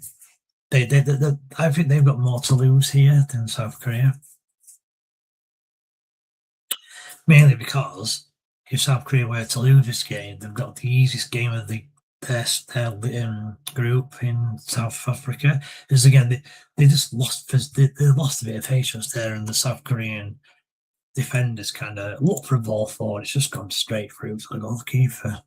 I think they've got more to lose here than South Korea. Mainly because if South Korea were to lose this game, they've got the easiest game of their group in South Africa. Because again, they just lost. They lost a bit of patience there, and the South Korean defenders kind of look for a ball forward. It's just gone straight through to the goalkeeper.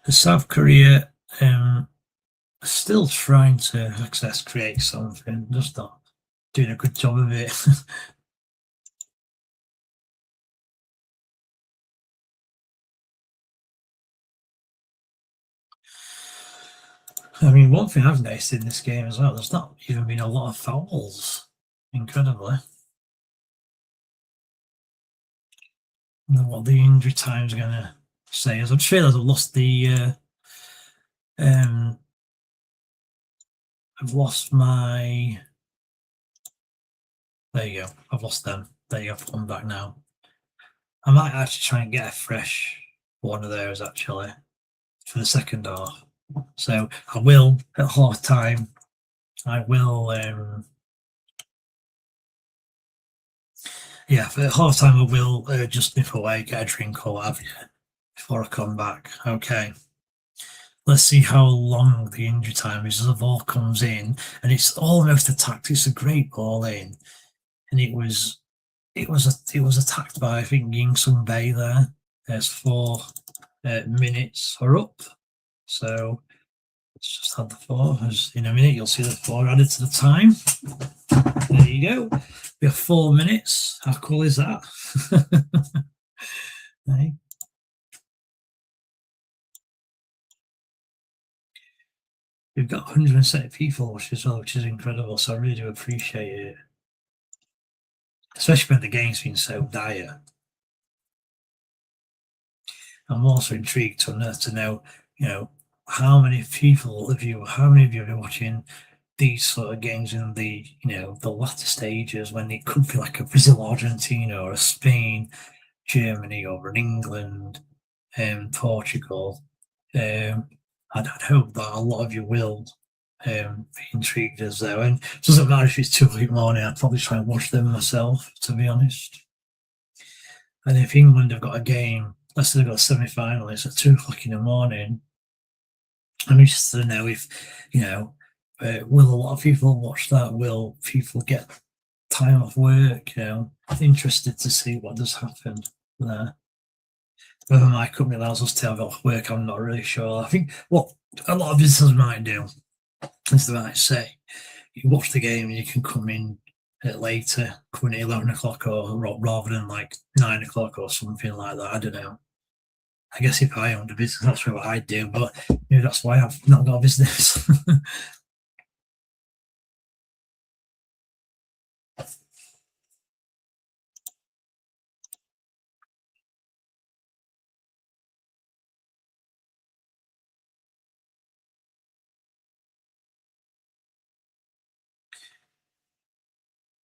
South Korea still trying to create something, just not doing a good job of it. I mean, one thing I've noticed in this game as well, there's not even been a lot of fouls, incredibly. I don't know what the injury time's going to say. As I'm sure I've lost I've lost my There you go. I've lost them. There you go. I've come back now. I might actually try and get a fresh one of those actually for the second half. So I will at half time. I will. Yeah, for half time I will just nip away, get a drink or what have you before I come back. Okay. Let's see how long the injury time is as the ball comes in, and it's almost attacked. It's a great ball in, and it was attacked by I think Ying Sung Bei there. There's 4 minutes are up, so let's just add the 4. As in a minute, you'll see the 4 added to the time. There you go. We have 4 minutes. How cool is that? Hey. We've got 170 people watching as well, which is incredible. So I really do appreciate it, especially when the game's been so dire. I'm also intrigued to know, how many of you have been watching these sort of games in the, the latter stages when it could be like a Brazil, Argentina, or a Spain, Germany, or an England, Portugal. I'd hope that a lot of you will be intrigued as though. And it doesn't matter if it's 2 o'clock morning, I'd probably try and watch them myself, to be honest. And if England have got a game, let's say they've got a semi-final, it's at 2 o'clock in the morning, I'm interested to know if, will a lot of people watch that? Will people get time off work? Interested to see what does happen there. Whether my company allows us to have off work, I'm not really sure. I think what a lot of businesses might do is they might say, you watch the game and you can come in later, come in at 11 o'clock or rather than like 9 o'clock or something like that. I don't know. I guess if I owned a business, that's what I'd do, but that's why I've not got a business.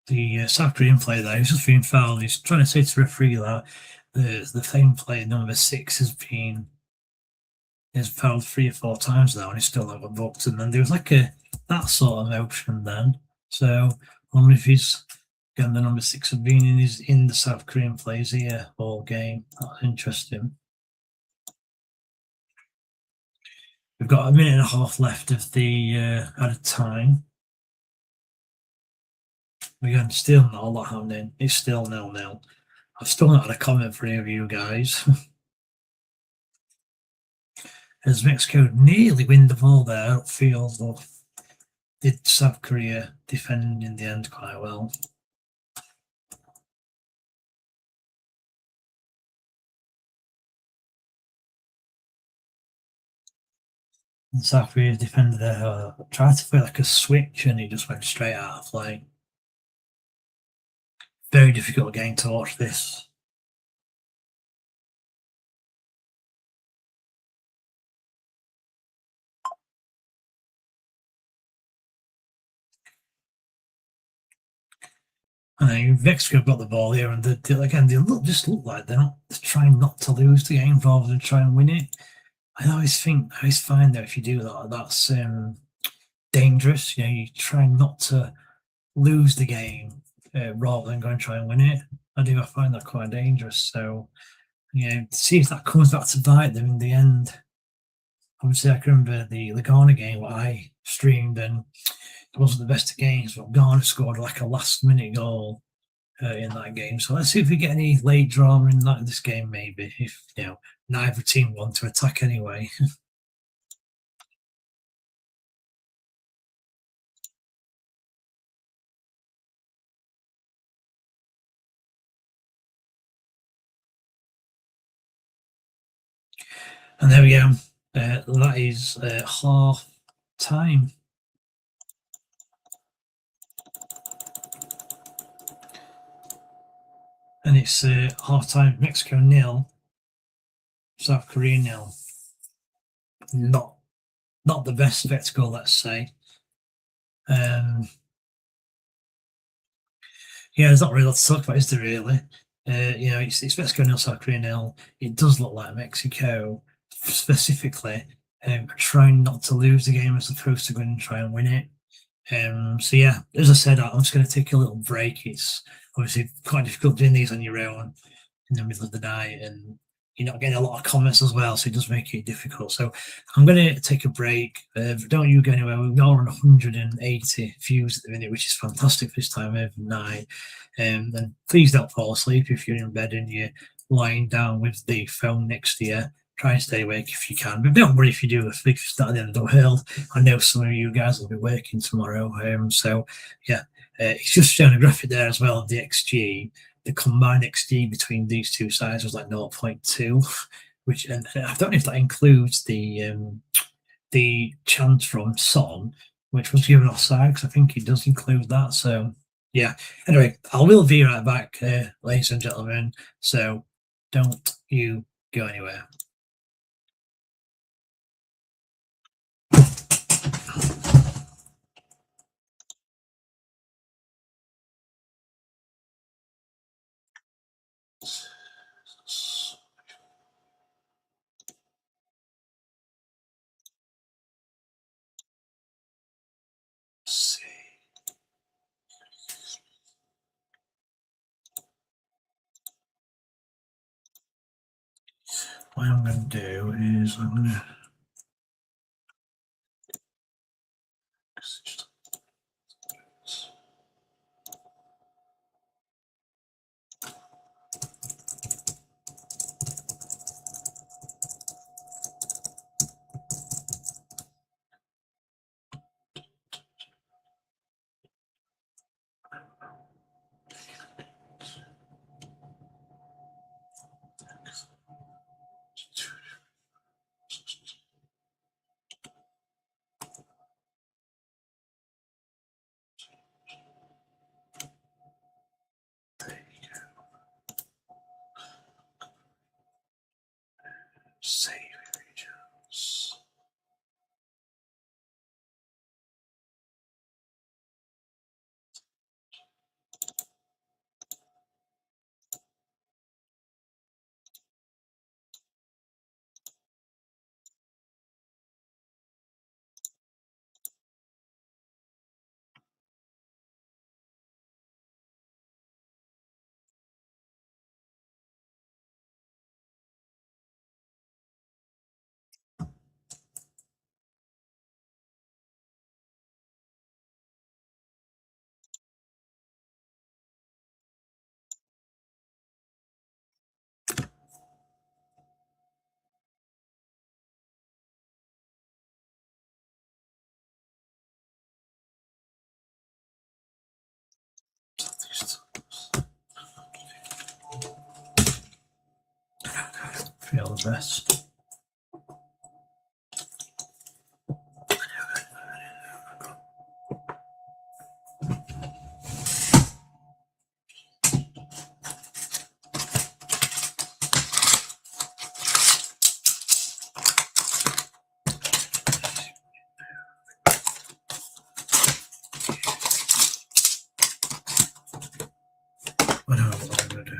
The South Korean player there, he's just been fouled. He's trying to say to the referee that the same player, number 6, has fouled 3 or 4 times now, and he's still not got booked. And then there was like that sort of motion then. So I wonder if he's again the number 6 have been in the South Korean players here all game. That's interesting. We've got a minute and a half left of the added time. Again, still not a lot happening. It's still 0-0. I've still not had a comment for any of you guys. As Mexico nearly win the ball there upfield, though, did South Korea defend in the end quite well. And South Korea defended tried to play like a switch and he just went straight out of play. Very difficult game to watch this. And Mexico got the ball here, and they look like they're trying not to lose the game rather than try and win it. I always find that if you do that, that's dangerous. You try not to lose the game rather than go and try and win it. I find that quite dangerous. So, to see if that comes back to bite them in the end. Obviously, I can remember the Ghana game what I streamed, and it wasn't the best of games, but Ghana scored like a last-minute goal in that game. So let's see if we get any late drama in this game, maybe. If neither team want to attack anyway. And there we go. That is half time. And it's half time. Mexico 0, South Korea 0. Not the best spectacle, let's say. Yeah, there's not really a lot to talk about, is there, really? It's Mexico 0, South Korea 0. It does look like Mexico, specifically, are trying not to lose the game as opposed to going and try and win it. So yeah, as I said, I'm just going to take a little break. It's obviously quite difficult doing these on your own in the middle of the night, and you're not getting a lot of comments as well, so it does make it difficult. So I'm going to take a break. Don't you go anywhere. We've got on 180 views at the minute, which is fantastic this time of night. And please don't fall asleep if you're in bed and you're lying down with the phone next to you. Try and stay awake if you can, but don't worry if you do. If it's not at the end of the world. I know some of you guys will be working tomorrow. So yeah, it's just showing a graphic there as well of the XG. The combined XG between these two sides was like 0.2, which, and I don't know if that includes the chance from Son, which was given offside, because I think it does include that. So yeah. Anyway, I will be right back, ladies and gentlemen. So don't you go anywhere. What I'm going to do is I'm going to save regions. Feel the best. What am I going to do?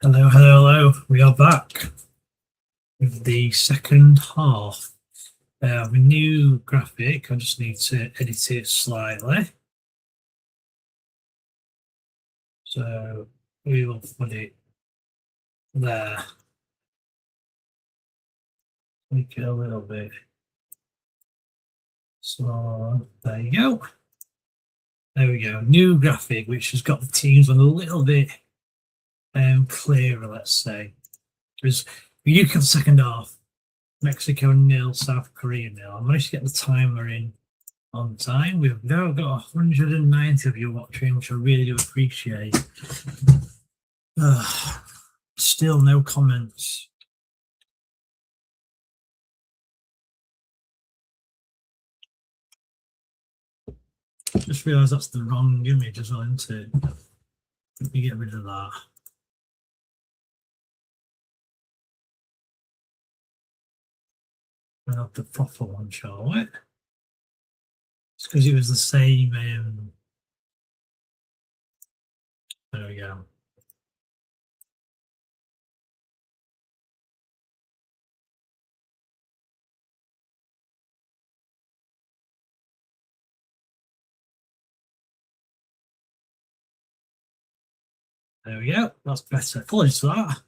Hello, hello, hello. We are back with the second half. A new graphic. I just need to edit it slightly. So we will put it there. Make it a little bit. So there you go. There we go. New graphic, which has got the teams a little bit clearer, let's say. Because UK second half, Mexico 0, South Korea 0. I managed to get the timer in on time. We've now got 190 of you watching, which I really do appreciate. Still no comments. Just realised that's the wrong image as well, isn't it? Let me get rid of that. We'll have the proper one, shall we? It's because it was the same. There we go. There we go. That's better. Apologies for that.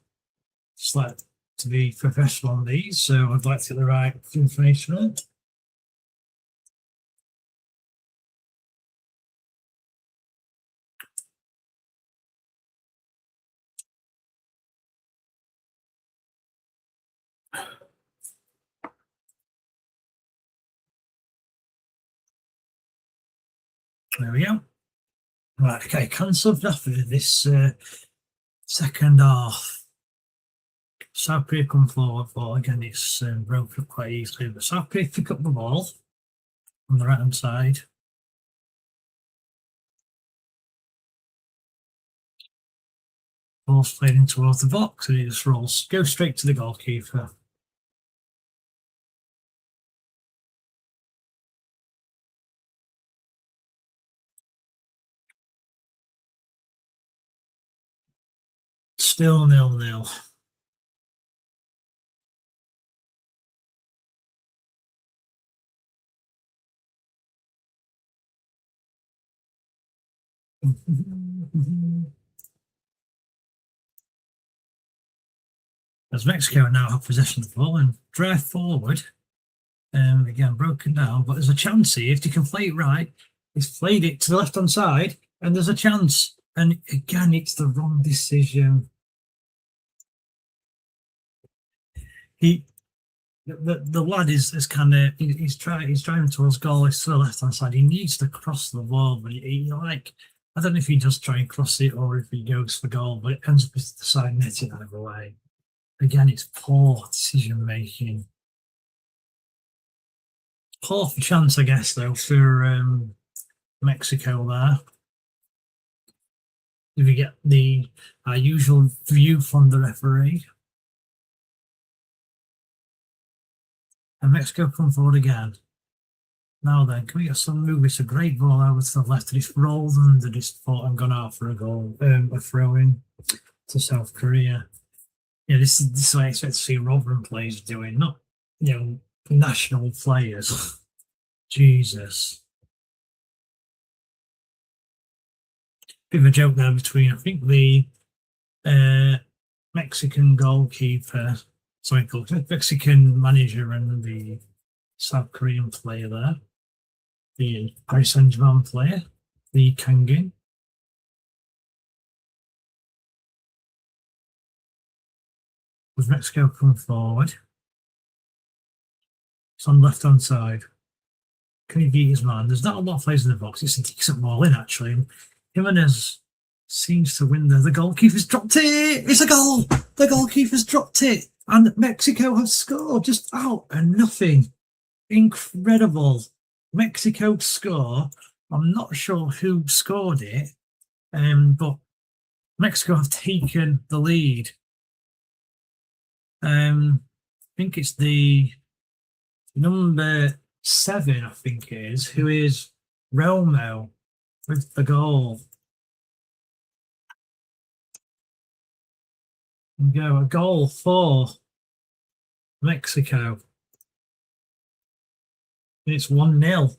Just like to be professional on these, so I'd like to get the right information on. There we go. Right, okay, cancelled after this second half. South Korea come forward, but again, it's broken up quite easily. But South Korea pick up the ball on the right hand side. Ball's played in towards the box, and it just rolls, goes straight to the goalkeeper. Still 0-0. As Mexico now have possession of the ball and drive forward. Again, broken down, but there's a chance here. If you can play it right, he's played it to the left-hand side, and there's a chance. And again, it's the wrong decision. The lad is kind of he's driving towards goal. It's to the left-hand side. He needs to cross the ball, but he like I don't know if he does try and cross it or if he goes for goal, but it ends up with the side netting either way. Again, it's poor decision making. Poor chance, I guess, though, for Mexico there. If we get the usual view from the referee. And Mexico come forward again. Now then, can we get some move? It's a great ball over to the left, and it's rolled under this foot and gone out for a goal, a throw in to South Korea. Yeah, this is what I expect to see Rotherham players doing, not national players. Jesus. Bit of a joke there between, I think, the Mexican goalkeeper, Mexican manager and the South Korean player there. The Paris Saint-Germain player, the Kangin. With Mexico come forward. It's on the left-hand side. Can he beat his man? There's not a lot of players in the box. It's a decent ball in, actually. Jimenez seems to win there. The goalkeeper's dropped it. It's a goal. The goalkeeper's dropped it. And Mexico have scored just out and nothing. Incredible. Mexico score. I'm not sure who scored it, but Mexico have taken the lead. I think it's the number 7, I think it is, who is Romo with the goal. And go a goal for Mexico. And it's 1-0.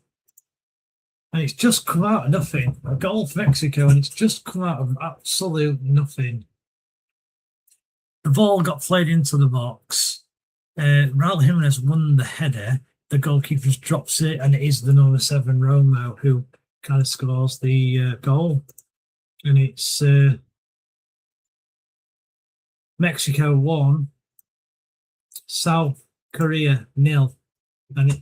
And it's just come out of nothing. A goal for Mexico, and it's just come out of absolute nothing. The ball got played into the box. Raul Jimenez won the header. The goalkeeper just drops it, and it is the number 7 Romo who kind of scores the goal. And it's Mexico 1, South Korea 0. And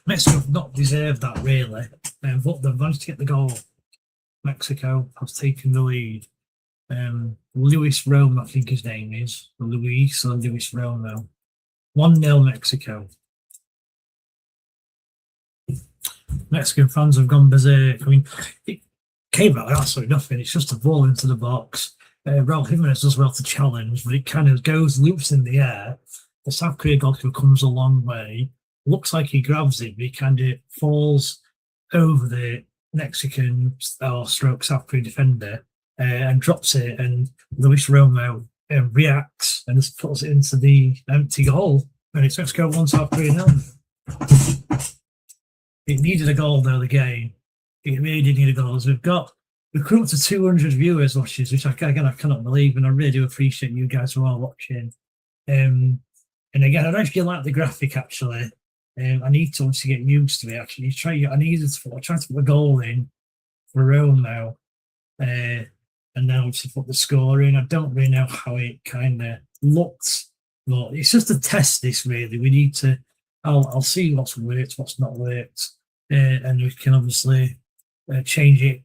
Mexico have not deserved that really, but they've managed to get the goal. Mexico has taken the lead. Luis Romo, I think his name is Luis Romo. 1-0 Mexico. Mexican fans have gone berserk. I mean, it came out absolutely nothing. It's just a ball into the box. Raul Jimenez does well to challenge, but it kind of goes loops in the air. The South Korea goalkeeper comes a long way. Looks like he grabs it, but he kind of falls over the Mexican or stroke South Korea defender and drops it. And Luis Romo reacts and just puts it into the empty goal. And it's Mexico 1, South Korea 0. It needed a goal though, the game. It really did need a goal. We've come up to 200 viewers watches, which I cannot believe, and I really do appreciate you guys who are watching. And again, I actually like the graphic actually. I need to obviously get used to it. Actually, I tried to put a goal in for Rome and then obviously put the score in. I don't really know how it kind of looked, but it's just a test. This really, we need to. I'll see what's worked, what's not worked, and we can obviously change it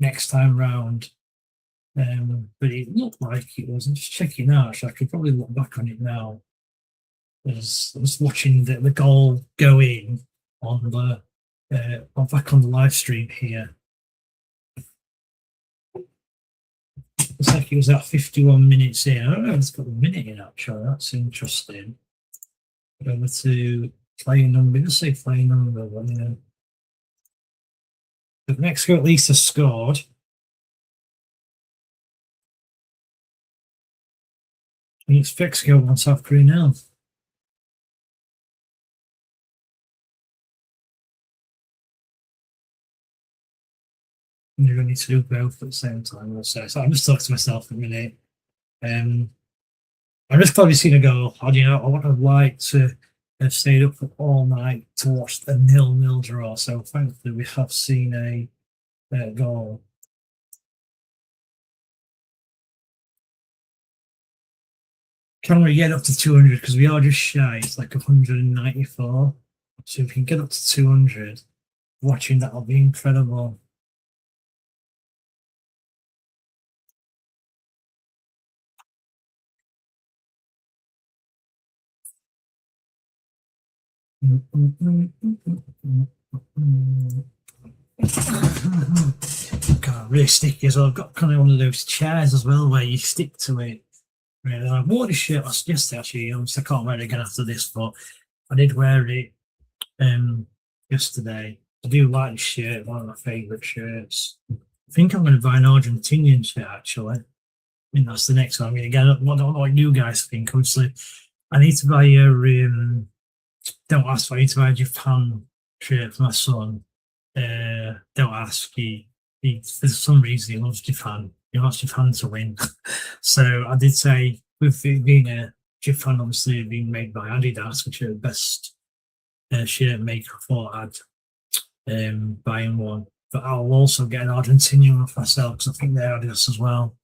next time round. But it looked like it was. I'm just checking out. Actually, I could probably look back on it now. I was watching the goal go in on the back on the live stream here. It's like it was at 51 minutes in. I don't know if it's got a minute in actually. That's interesting. Over to playing number. Let's say playing number. But Mexico at least has scored. And it's Mexico 1, South Korea 0. You're going to need to do both at the same time, I'll say. So I'm just talking to myself a minute. I'm just glad we've seen a goal. I would have liked to have stayed up all night to watch the 0-0 draw. So thankfully we have seen a goal. Can we get up to 200? Because we are just shy. It's like 194. So if we can get up to 200, watching that'll be incredible. God, really sticky as well. I've got kind of one of those chairs as well where you stick to it. Really, I wore this shirt yesterday actually. I can't wear it again after this, but I did wear it yesterday. I do like this shirt, one of my favourite shirts. I think I'm going to buy an Argentinian shirt actually. I think that's the next one I'm going to get. I don't know what you guys think. Obviously, I need to buy a don't ask. I need to buy a Japan shirt for my son. Don't ask. He for some reason he loves Japan. He wants Japan to win. So I did say, with it being a Japan obviously being made by Adidas, which are the best shirt maker, I thought I'd buy him one. But I'll also get an Argentinian one for myself because I think they're Adidas as well.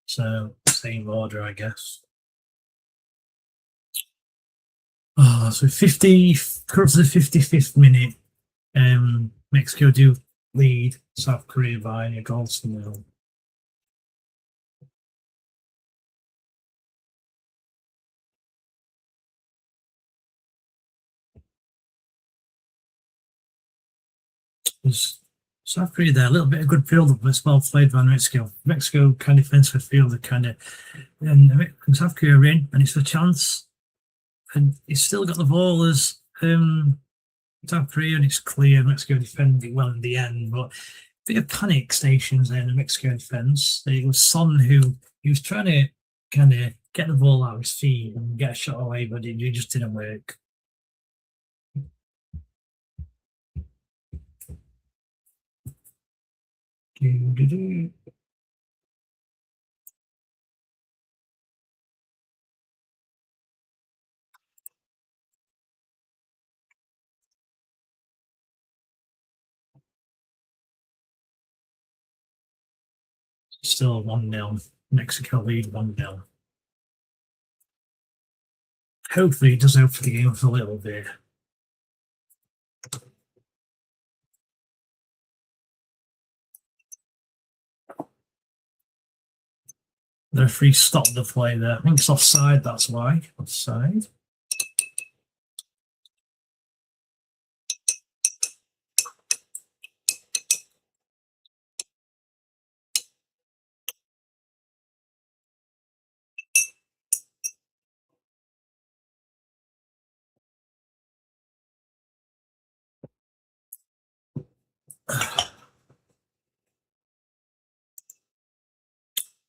So same order, I guess. Oh, so 50, current to the 55th minute. Mexico do lead South Korea by a goal to 0. South Korea there, a little bit of good field, but it's well played by Mexico. Mexico kind of defensive fielder, and South Korea are in, and it's a chance. And he's still got the ball as South Korea, and it's clear Mexico defended well in the end, but a bit of panic stations there in the Mexico defence. It was Son who He was trying to kind of get the ball out of his feet and get a shot away, but it just didn't work. Do-do-do. Still 1-0. Mexico lead 1-0. Hopefully it does open the game for a little bit. The referee stopped the play there. I think it's offside, that's why. Offside.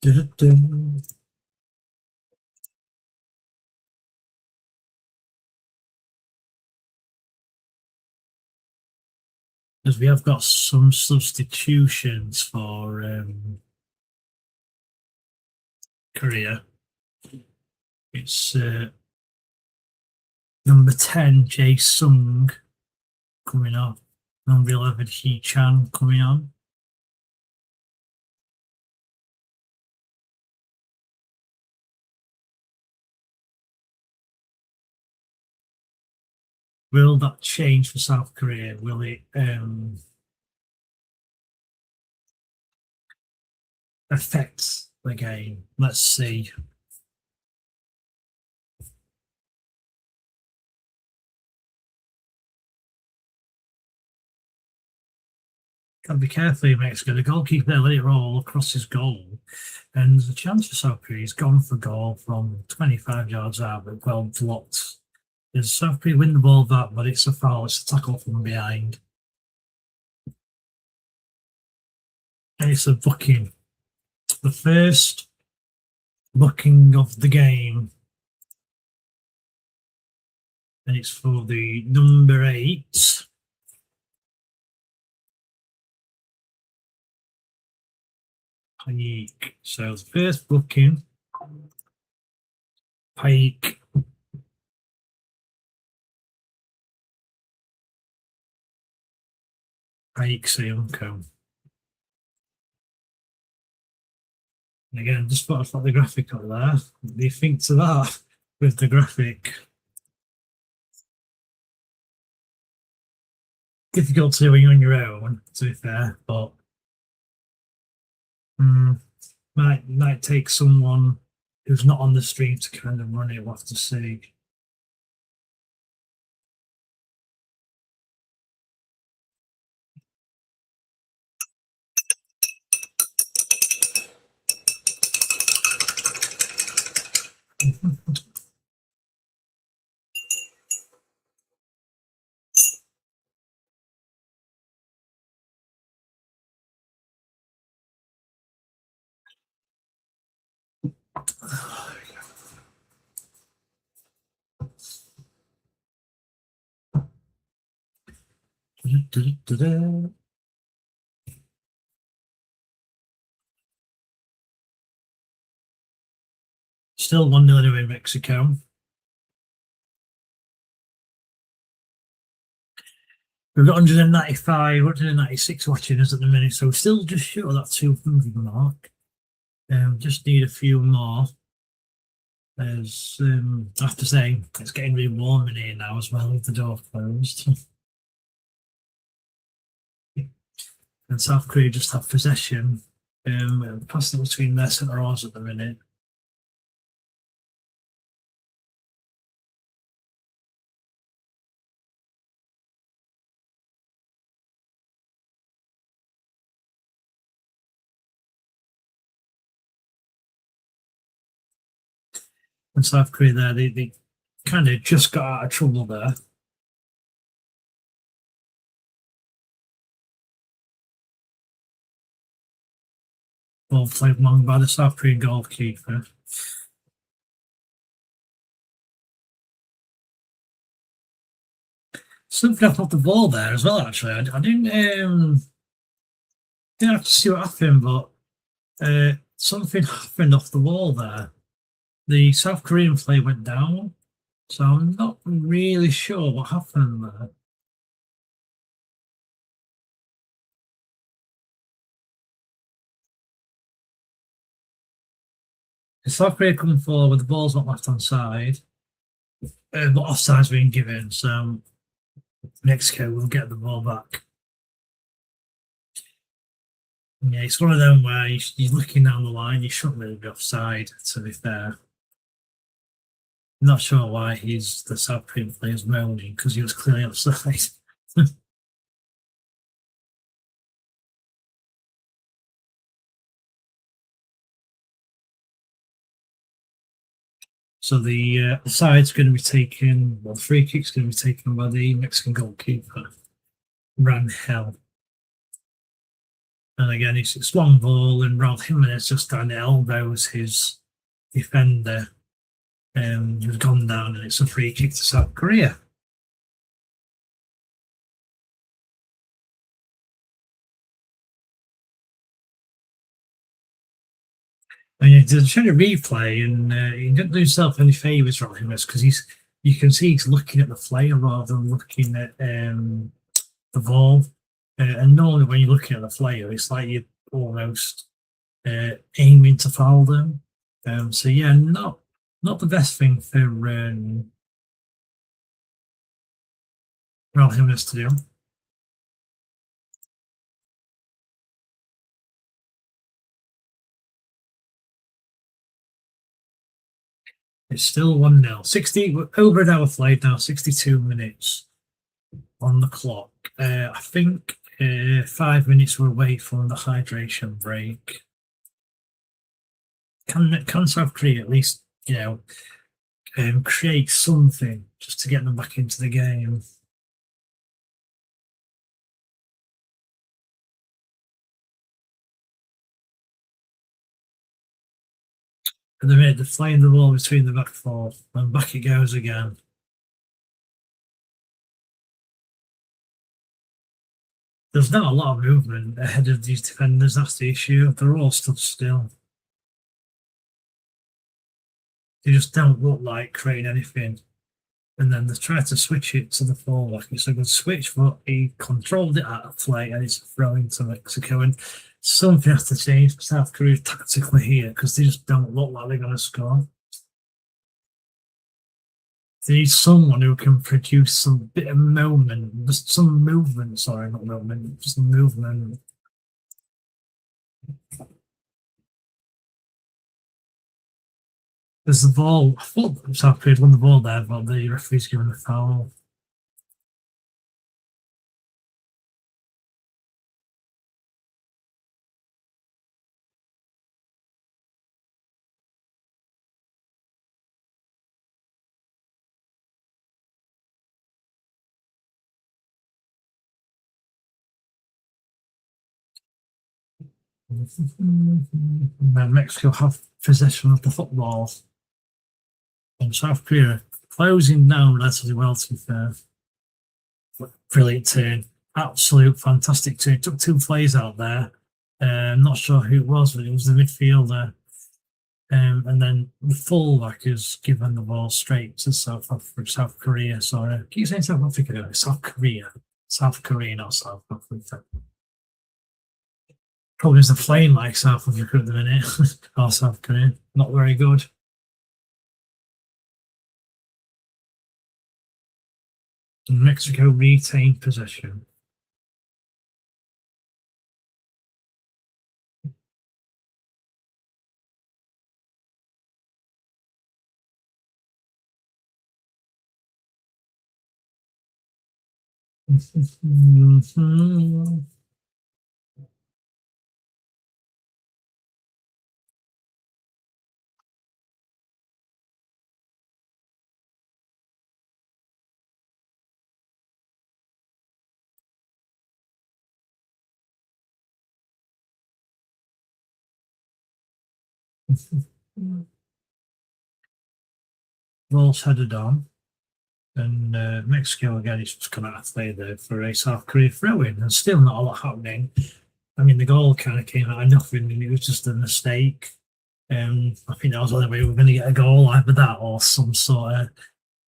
Du-du-du. Because we have got some substitutions for Korea. It's number 10, Jae Sung, coming on. Number 11, Hee Chan, coming on. Will that change for South Korea? Will it affect the game? Let's see. Gotta be careful, Mexico. The goalkeeper let it roll across his goal, and there's a chance for South Korea. He's gone for goal from 25 yards out, but well blocked. There's South Korea win the ball back, but it's a foul. It's a tackle from behind. And it's a booking. The first booking of the game. And it's for the number 8. Pike. So the first booking. Pike. Pike Seunko. And again, just thought I'd put the graphic up there. What do you think to that with the graphic? Difficult to do when you're on your own, to be fair, but might take someone who's not on the stream to kind of run it. We'll have to see. Still 1-0 anyway, Mexico. We've got 195, 196 watching us at the minute, so we're still just short of that 200 mark. Just need a few more. There's, I have to say, it's getting really warm in here now as well with the door closed. And South Korea just have possession. Passing between their centre halves at the minute. And South Korea there, they kind of just got out of trouble there. Ball played long by the South Korean goalkeeper. Something off the ball there as well. Actually, I didn't have to see what happened, but something happened off the wall there. The South Korean player went down, so I'm not really sure what happened there. The South Korea coming forward, the ball's not left on side, but offside's been given, so Mexico will get the ball back. Yeah, it's one of them where you're looking down the line, you shouldn't really be offside, to be fair. I'm not sure why the South Korean player's moaning, because he was clearly offside. So the side's going to be taken, well, the free kick's going to be taken by the Mexican goalkeeper, Rangel. And again, it's a long ball, and Raul Jimenez just down elbows his defender, who's gone down, and it's a free kick to South Korea. And he's showing a replay, and he didn't do himself any favours, Raul Jimenez, because you can see he's looking at the player rather than looking at the ball. And normally, when you're looking at the player, it's like you're almost aiming to foul them. So yeah, not the best thing for Raul Jimenez to do. It's still 1-0. 60 over an hour played now, 62 minutes on the clock. I think 5 minutes were away from the hydration break. Can South Korea at least, create something just to get them back into the game? At the minute, they're flying the ball between the back four, and back it goes again. There's not a lot of movement ahead of these defenders, that's the issue. They're all stood still. They just don't look like creating anything. And then they try to switch it to the fullback. It's a good switch, but he controlled it out of play and it's throwing to Mexico. And something has to change for South Korea tactically here because they just don't look like they're going to score. They need someone who can produce some bit of moment, just some movement. Sorry, not moment, just movement. There's the ball. I thought South Korea won the ball there, but the referee's given a foul. Then Mexico have possession of the football. And South Korea closing down relatively well, to be fair. Brilliant turn. Absolute fantastic turn. Took two plays out there. I'm not sure who it was, but it was the midfielder. And then the fullback has given the ball straight to South Korea. Sorry, I keep saying South Africa. South Korea. South Korea, not South Africa. Probably is the playing like South Africa at the minute, or South Korea. Not very good. And Mexico retained possession. Ball's headed on. And Mexico again is just coming out to play there for a South Korea throw-in, and still not a lot happening. I mean, the goal kind of came out of nothing, and it was just a mistake. I think that was the only way we were going to get a goal, either that or some sort of,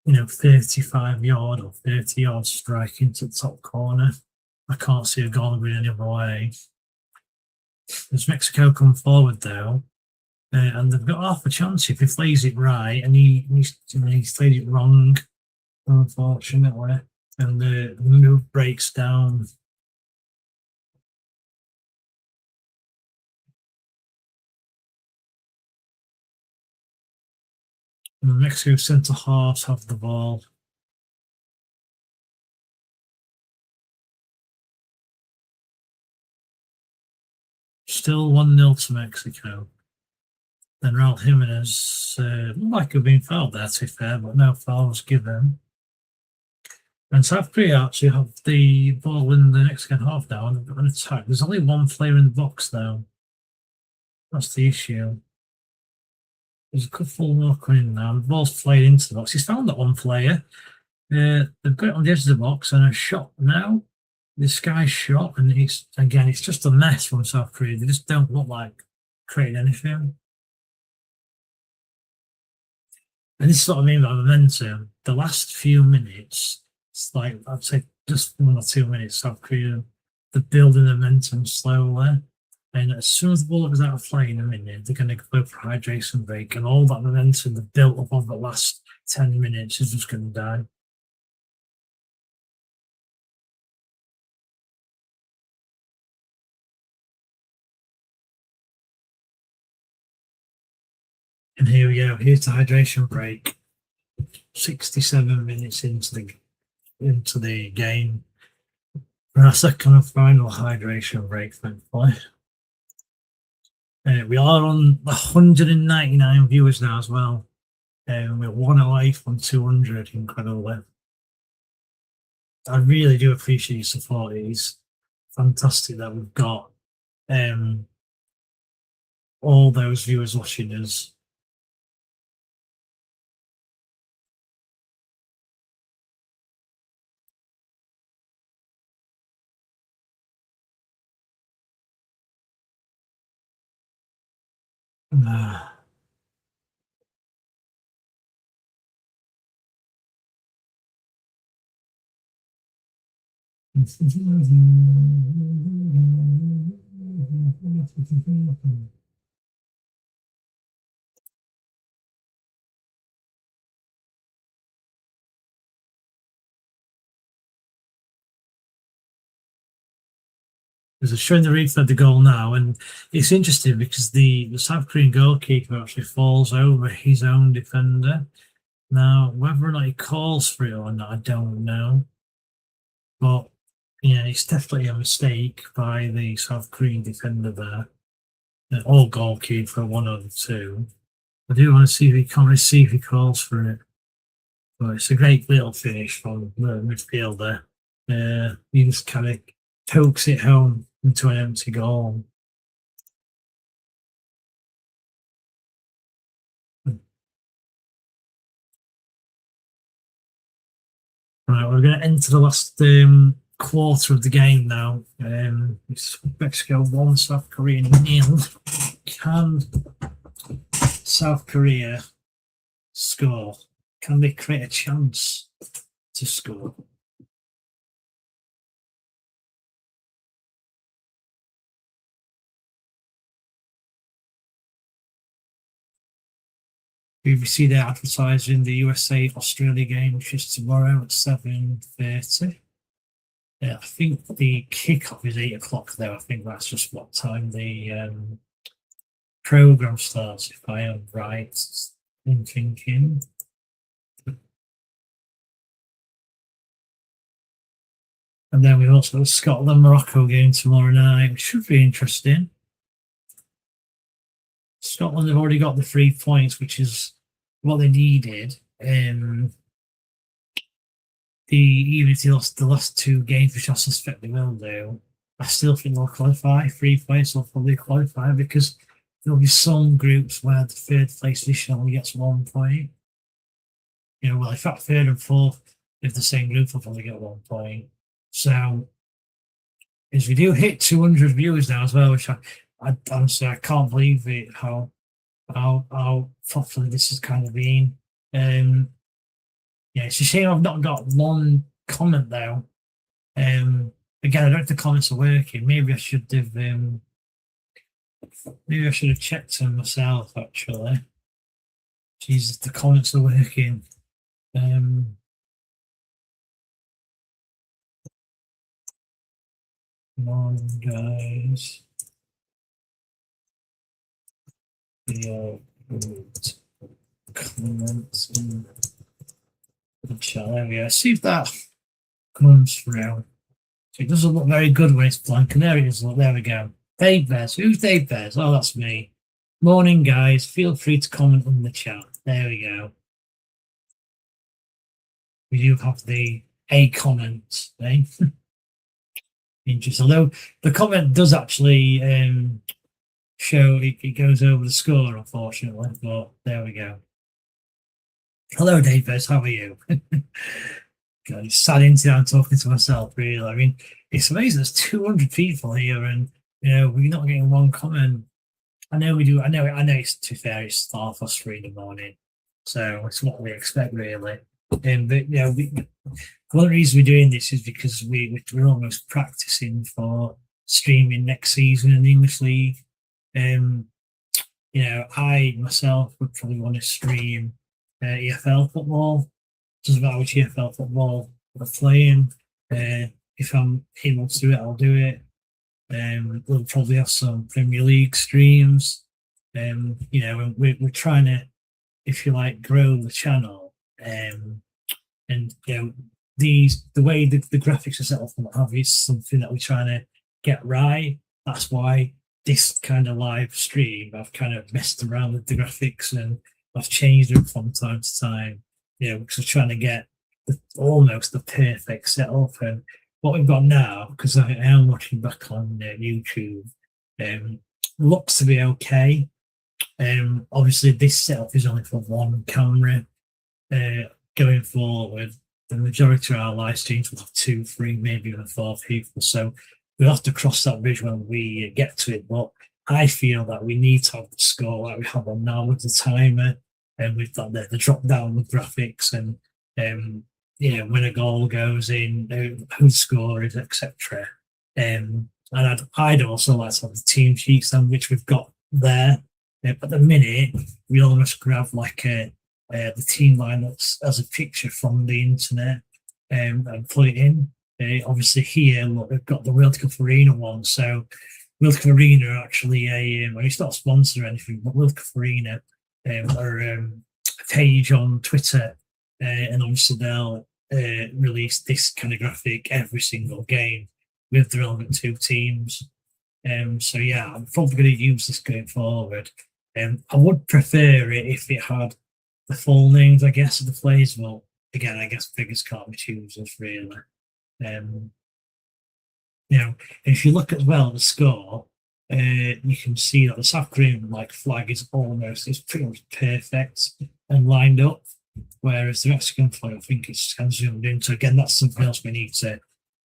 35-yard or 30-yard strike into the top corner. I can't see a goal going any other way. As Mexico come forward though, and they've got half a chance if he plays it right, and he's played it wrong, unfortunately, and the move breaks down. And the Mexico centre halves have the ball. Still 1-0 to Mexico. Then Raul Jimenez looked like he'd been fouled there, to be fair, but no foul was given. And South Korea actually have the ball in the Mexican half now and an attack. There's only one player in the box though. That's the issue. There's a couple more coming now. The ball's played into the box. He's found that one player. They've got it on the edge of the box and a shot now. This guy's shot, and it's just a mess from South Korea. They just don't look like creating anything. And this is what I mean by momentum. The last few minutes, it's like, I'd say just 1 or 2 minutes, South Korea, they're building momentum slowly. And as soon as the ball is out of play in a minute, they're going to go for a hydration break. And all that momentum they've built up over the last 10 minutes is just going to die. And here we go. Here's the hydration break. 67 minutes into the game. And our second and final hydration break, thankfully. We are on 199 viewers now as well. We're 1 away from 200, incredibly. I really do appreciate your support. It's fantastic that we've got all those viewers watching us. There's a showing the replay of the goal now, and it's interesting because the South Korean goalkeeper actually falls over his own defender. Now, whether or not he calls for it or not, I don't know. But yeah, it's definitely a mistake by the South Korean defender there. Or goalkeeper, one of the two. I do want to see if he can see if he calls for it. But it's a great little finish from the midfielder. He just kind of pokes it home into an empty goal. Right, we're going to enter the last quarter of the game now. It's Mexico 1, South Korea 0. Can South Korea score? Can they create a chance to score? BBC, they're advertising the USA-Australia game, which is tomorrow at 7:30. I think the kickoff is 8 o'clock though. I think that's just what time the program starts, if I am right in thinking. And then we've also got the Scotland-Morocco game tomorrow night, which should be interesting. Scotland have already got the 3 points, which is what they needed. Even if they lost the last 2 games, which I suspect they will do, I still think they'll qualify. 3 points will probably qualify because there'll be some groups where the third place finisher only gets 1 point. You know, well, if that third and fourth, if the same group, will probably get 1 point. So, as we do hit 200 viewers now as well, which I honestly I can't believe it how thoughtfully this has kind of been. Yeah, it's a shame I've not got one comment though. Again, I don't know if the comments are working. Maybe I should have checked them myself actually. Jesus, the comments are working. Come on, guys. Yeah, comments in the chat. There we go. See if that comes through. So it doesn't look very good when it's blank, and there it is. Look, there we go. Dave Bears. Who's Dave Bears? Oh, that's me. Morning, guys. Feel free to comment in the chat. There we go. We do have the comment, eh? Interesting. Although the comment does actually show it goes over the score, unfortunately. But there we go. Hello, Davis. How are you? God, it's sad into I'm talking to myself, really. I mean, it's amazing. There's 200 people here, and you know we're not getting one comment. I know we do. I know. It's too fair. It's 3:30 in the morning, so it's what we expect, really. But you know, one of the reasons we're doing this is because we're almost practicing for streaming next season in the English League. You know, I myself would probably want to stream EFL football. Doesn't matter which EFL football we're playing. If I'm able to do it, I'll do it. We'll probably have some Premier League streams. You know, we're trying to, if you like, grow the channel. And you know, the way the graphics are set up and what have you is something that we're trying to get right. That's why this kind of live stream, I've kind of messed around with the graphics and I've changed them from time to time. You know, because we're trying to get almost the perfect setup. And what we've got now, because I am watching back on YouTube, looks to be okay. Obviously, this setup is only for one camera. Going forward, the majority of our live streams will have 2, 3, maybe even 4 people. So we'll have to cross that bridge when we get to it. But I feel that we need to have the score like we have on now with the timer, and we've got the drop down with graphics, and you know, when a goal goes in, who the score is, etc. And I'd also like to have the team sheets, then, which we've got there. At the minute, we almost grab like the team lineups as a picture from the internet and put it in. Obviously, here look, we've got the World Cup Arena one. So World Cup Arena are actually it's not a sponsor or anything, but World Cup Arena are a page on Twitter, and obviously they'll release this kind of graphic every single game with the relevant 2 teams. So yeah, I'm probably going to use this going forward. I would prefer it if it had the full names, I guess, of the players. Well, again, I guess figures can't be choosers, really. You know, if you look as well at the score, you can see that the South Korean flag is pretty much perfect and lined up, whereas the Mexican flag, I think it's kind of zoomed in. So again, that's something else we need to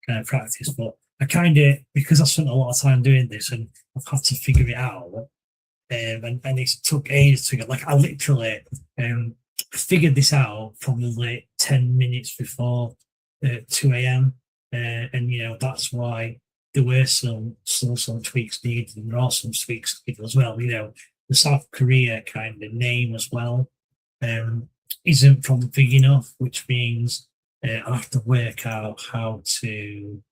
kind of practice. But I kind of, because I spent a lot of time doing this and I've had to figure it out, and it took ages to get. Like, I literally figured this out probably 10 minutes before 2 a.m. And you know, that's why there were some tweaks needed, and there are some tweaks needed as well. You know, the South Korea kind of name as well isn't probably big enough, which means I'll have to work out how to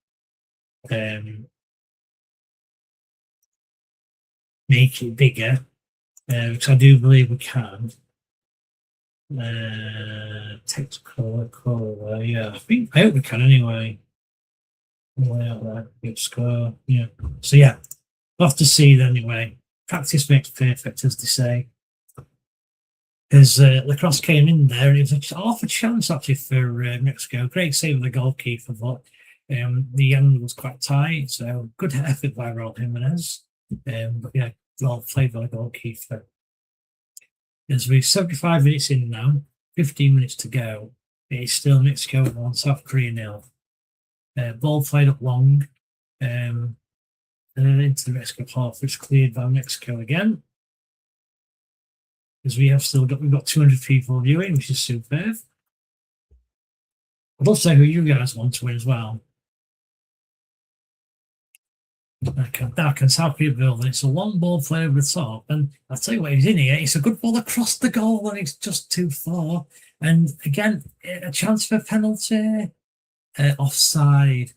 make it bigger, which I do believe we can. Text color, yeah, I hope we can anyway. Way out there, good score, yeah. So yeah, we'll have to see anyway. Practice makes perfect, as they say. As Lacrosse came in there, and it was an awful chance actually for Mexico. Great save of the goalkeeper, but the end was quite tight. So good effort by Raul Jimenez. But yeah, well played by the goalkeeper. As we're 75 minutes in now, 15 minutes to go. It's still Mexico 1, South Korea 0. Ball played up long, and then into the Mexico half, which cleared by Mexico again. Because we've got 200 people viewing, which is superb. I'd love to know who you guys want to win as well. That can South Korea build, and it's a long ball play over the top. And I'll tell you what, he's in here. It's a good ball across the goal, and it's just too far. And again, a chance for a penalty. Offside.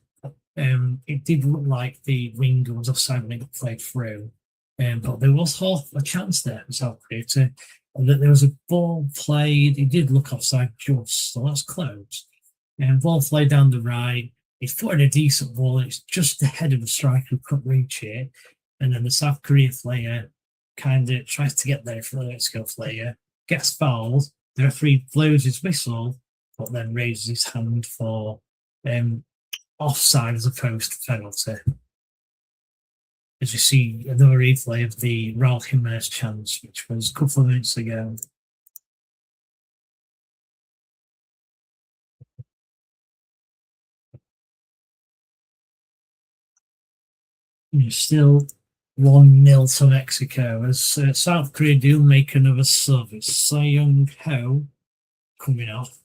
It did look like the winger was offside when it played through. But there was half a chance there for South Korea there was a ball played. It did look offside just, so that's close. And ball played down the right. He's put in a decent ball. It's just ahead of the striker who couldn't reach it. And then the South Korea player kind of tries to get there for the Mexico player, gets fouled. The referee blows his whistle, but then raises his hand for offside as opposed to penalty. As you see another replay of the Raul Jimenez chance, which was a couple of minutes ago. You're still 1-0 to Mexico as South Korea do make another sub. It's Seo Young-ho coming off.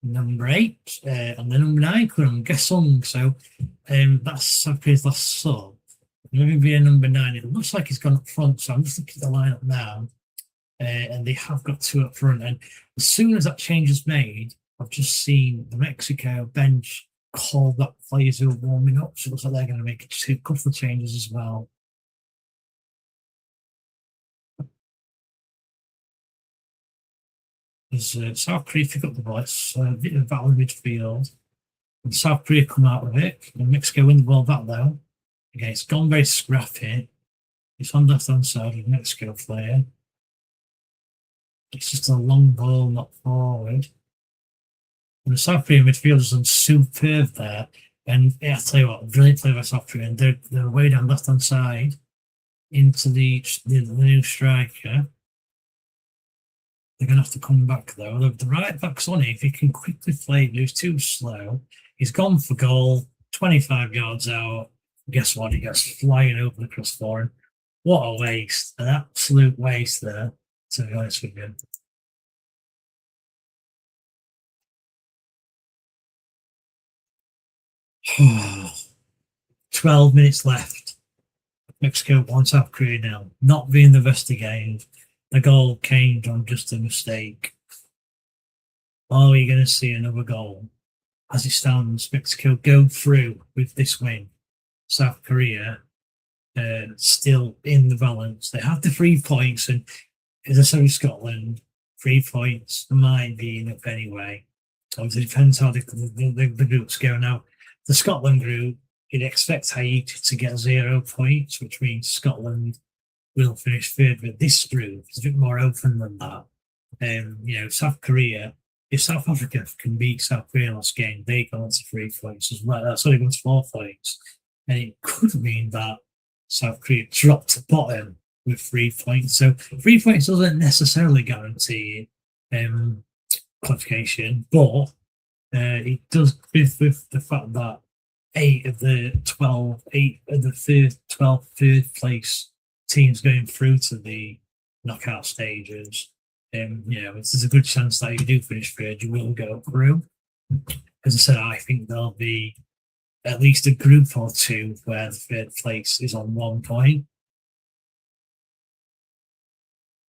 Number 8 and then number 9 coming Gesung. So that's South Korea's last sub. Maybe be a number 9. It looks like he's gone up front, so I'm just looking at the lineup now. And they have got 2 up front. And as soon as that change is made, I've just seen the Mexico bench call that players who are warming up. So it looks like they're going to make a couple of changes as well. As South Korea pick up the ball, it's a bit of battle in midfield. And South Korea come out with it. And Mexico win the ball back though. Okay, it's gone very scrappy. It's on the left-hand side of the Mexico player. It's just a long ball, not forward. And the South Korean midfielders are superb there. And yeah, I'll tell you what, brilliant play by South Korea. And they're way down the left-hand side into the new striker. They're going to have to come back though. The right back's on it. If he can quickly play, he's too slow. He's gone for goal, 25 yards out. Guess what? He gets flying over the crossbar. And what a waste. An absolute waste there, to be honest with you. Oh, 12 minutes left. Mexico 1, South Korea 0. Not being investigated. The goal came from just a mistake. Are we going to see another goal? As it stands, Mexico go through with this win. South Korea still in the balance. They have the 3 points, and as I said with Scotland, 3 points might be enough anyway. Obviously, it depends how the groups go. Now, the Scotland group, you'd expect Haiti to get 0 points, which means Scotland will finish third. But this group is a bit more open than that. South Korea, if South Africa can beat South Korea last game, they go on to 3 points as well. That's only going to 4 points. And it could mean that South Korea dropped to bottom with 3 points. So 3 points doesn't necessarily guarantee qualification, but it does with the fact that 8 of the 12 third place teams going through to the knockout stages. There's a good chance that if you do finish third, you will go through. As I said, I think there'll be at least a group or 2 where the third place is on 1 point.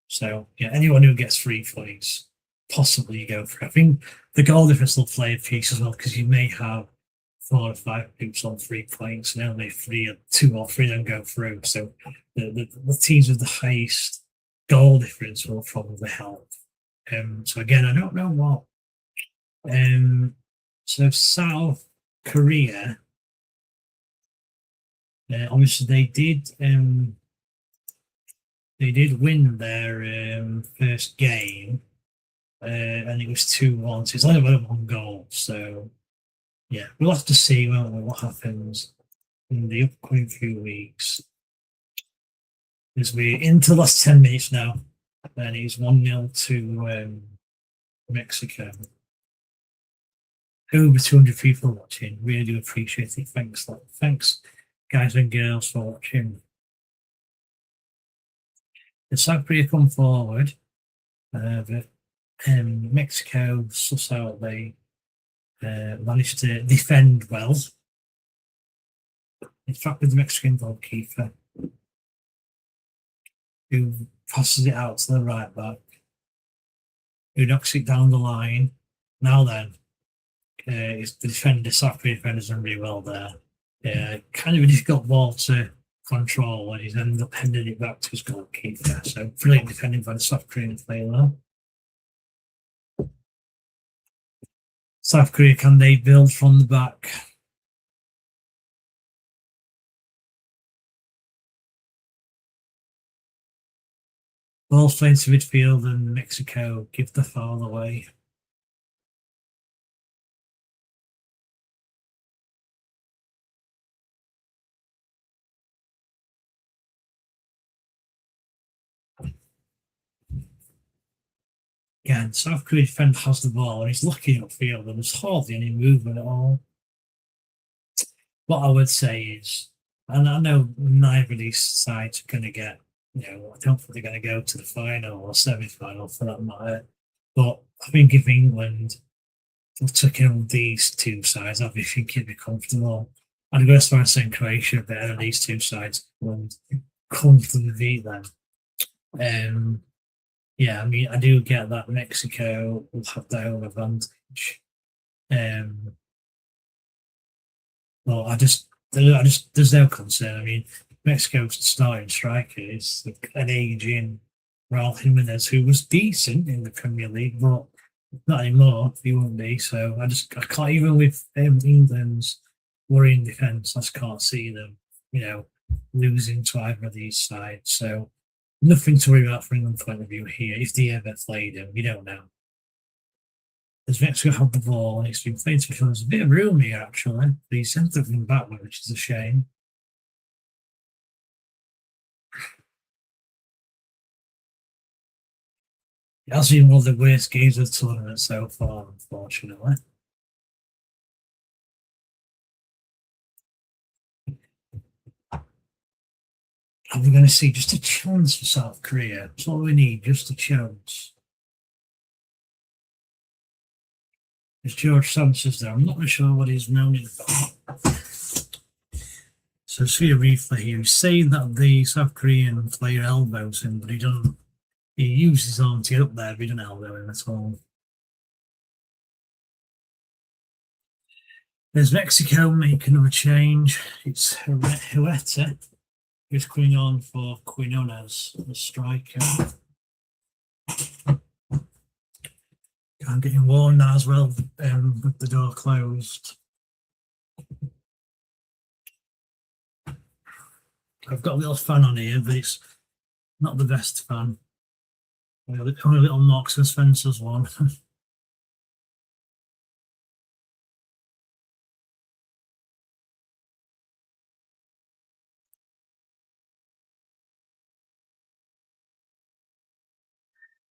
So, yeah, anyone who gets 3 points, possibly go for it. I think the goal difference will play a piece as well, because you may have 4 or 5 groups on 3 points, and only 2 or 3 then go through. So the teams with the highest goal difference will probably help. So again, I don't know what. So South Korea, obviously they did win their first game, and it was 2-1. So it's only about 1 goal. So yeah, we'll have to see what happens in the upcoming few weeks. As we're into the last 10 minutes now, and it's 1-0 to Mexico. Over 200 people watching. Really do appreciate it. Thanks, guys and girls, for watching. The South Korea come forward, but Mexico suss out. They managed to defend well. In fact, with the Mexican goalkeeper, who passes it out to the right back, who knocks it down the line. Now then, the South Korea defender's done really well there. Kind of a difficult ball to control, and he's ended up handing it back to his goalkeeper. So brilliant defending by the South Korean player there. South Korea, can they build from the back? Ball played to midfield, and Mexico give the foul away. Again, South Korea defender has the ball and he's looking upfield, and there's hardly any movement at all. What I would say is, and I know neither of these sides are going to get, I don't think they're going to go to the final or semi-final for that matter. But I think if England took on these two sides, I'd be thinking it'd be comfortable. I'd go as far as saying Croatia better than these two sides and comfortably beat them. Yeah, I mean, I do get that Mexico will have their own advantage. Well, there's no concern. I mean, Mexico's starting striker is an aging Raul Jimenez, who was decent in the Premier League, but not anymore. He won't be. So I can't, even with England's worrying defence, I just can't see them, losing to either of these sides. So nothing to worry about from England's point of view here. If they ever played him, we don't know. As Mexico have the ball and it's been played to there's a bit of room here actually. But he sent everything backward, which is a shame. It has been one of the worst games of the tournament so far, unfortunately. Are we going to see just a chance for South Korea? That's all we need, just a chance. There's George Sanchez there. I'm not really sure what he's moaning about. So see a replay here. He's saying that the South Korean player elbows him, but he doesn't. He uses his arm to get up there, but he doesn't elbow him at all. There's Mexico making another change. It's Huerta who's coming on for Quinones, the striker. I'm getting warm now as well, with the door closed. I've got a little fan on here, but it's not the best fan. Only a little Marks and Spencer's one.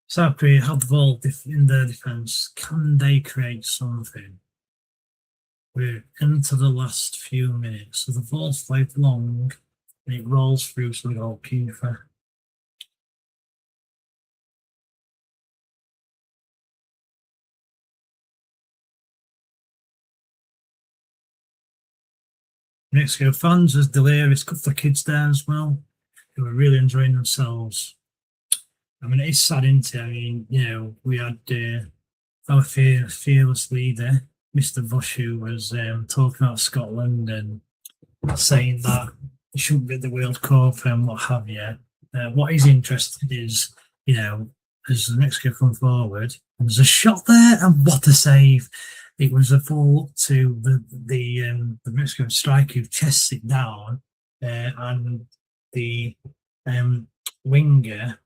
South Korea have the ball in their defence. Can they create something? We're into the last few minutes. So the ball's played long and it rolls through to the goalkeeper. Mexico fans, there's delirious, a couple of kids there as well who are really enjoying themselves. I mean, it's sad, isn't it? I mean, we had our fearless leader, Mr. Bush, who was talking about Scotland and saying that it shouldn't be the World Cup and what have you. What he's interested is, as Mexico come forward, and there's a shot there, and what a save! It was a fall up to the Mexican striker who chests it down, and the winger,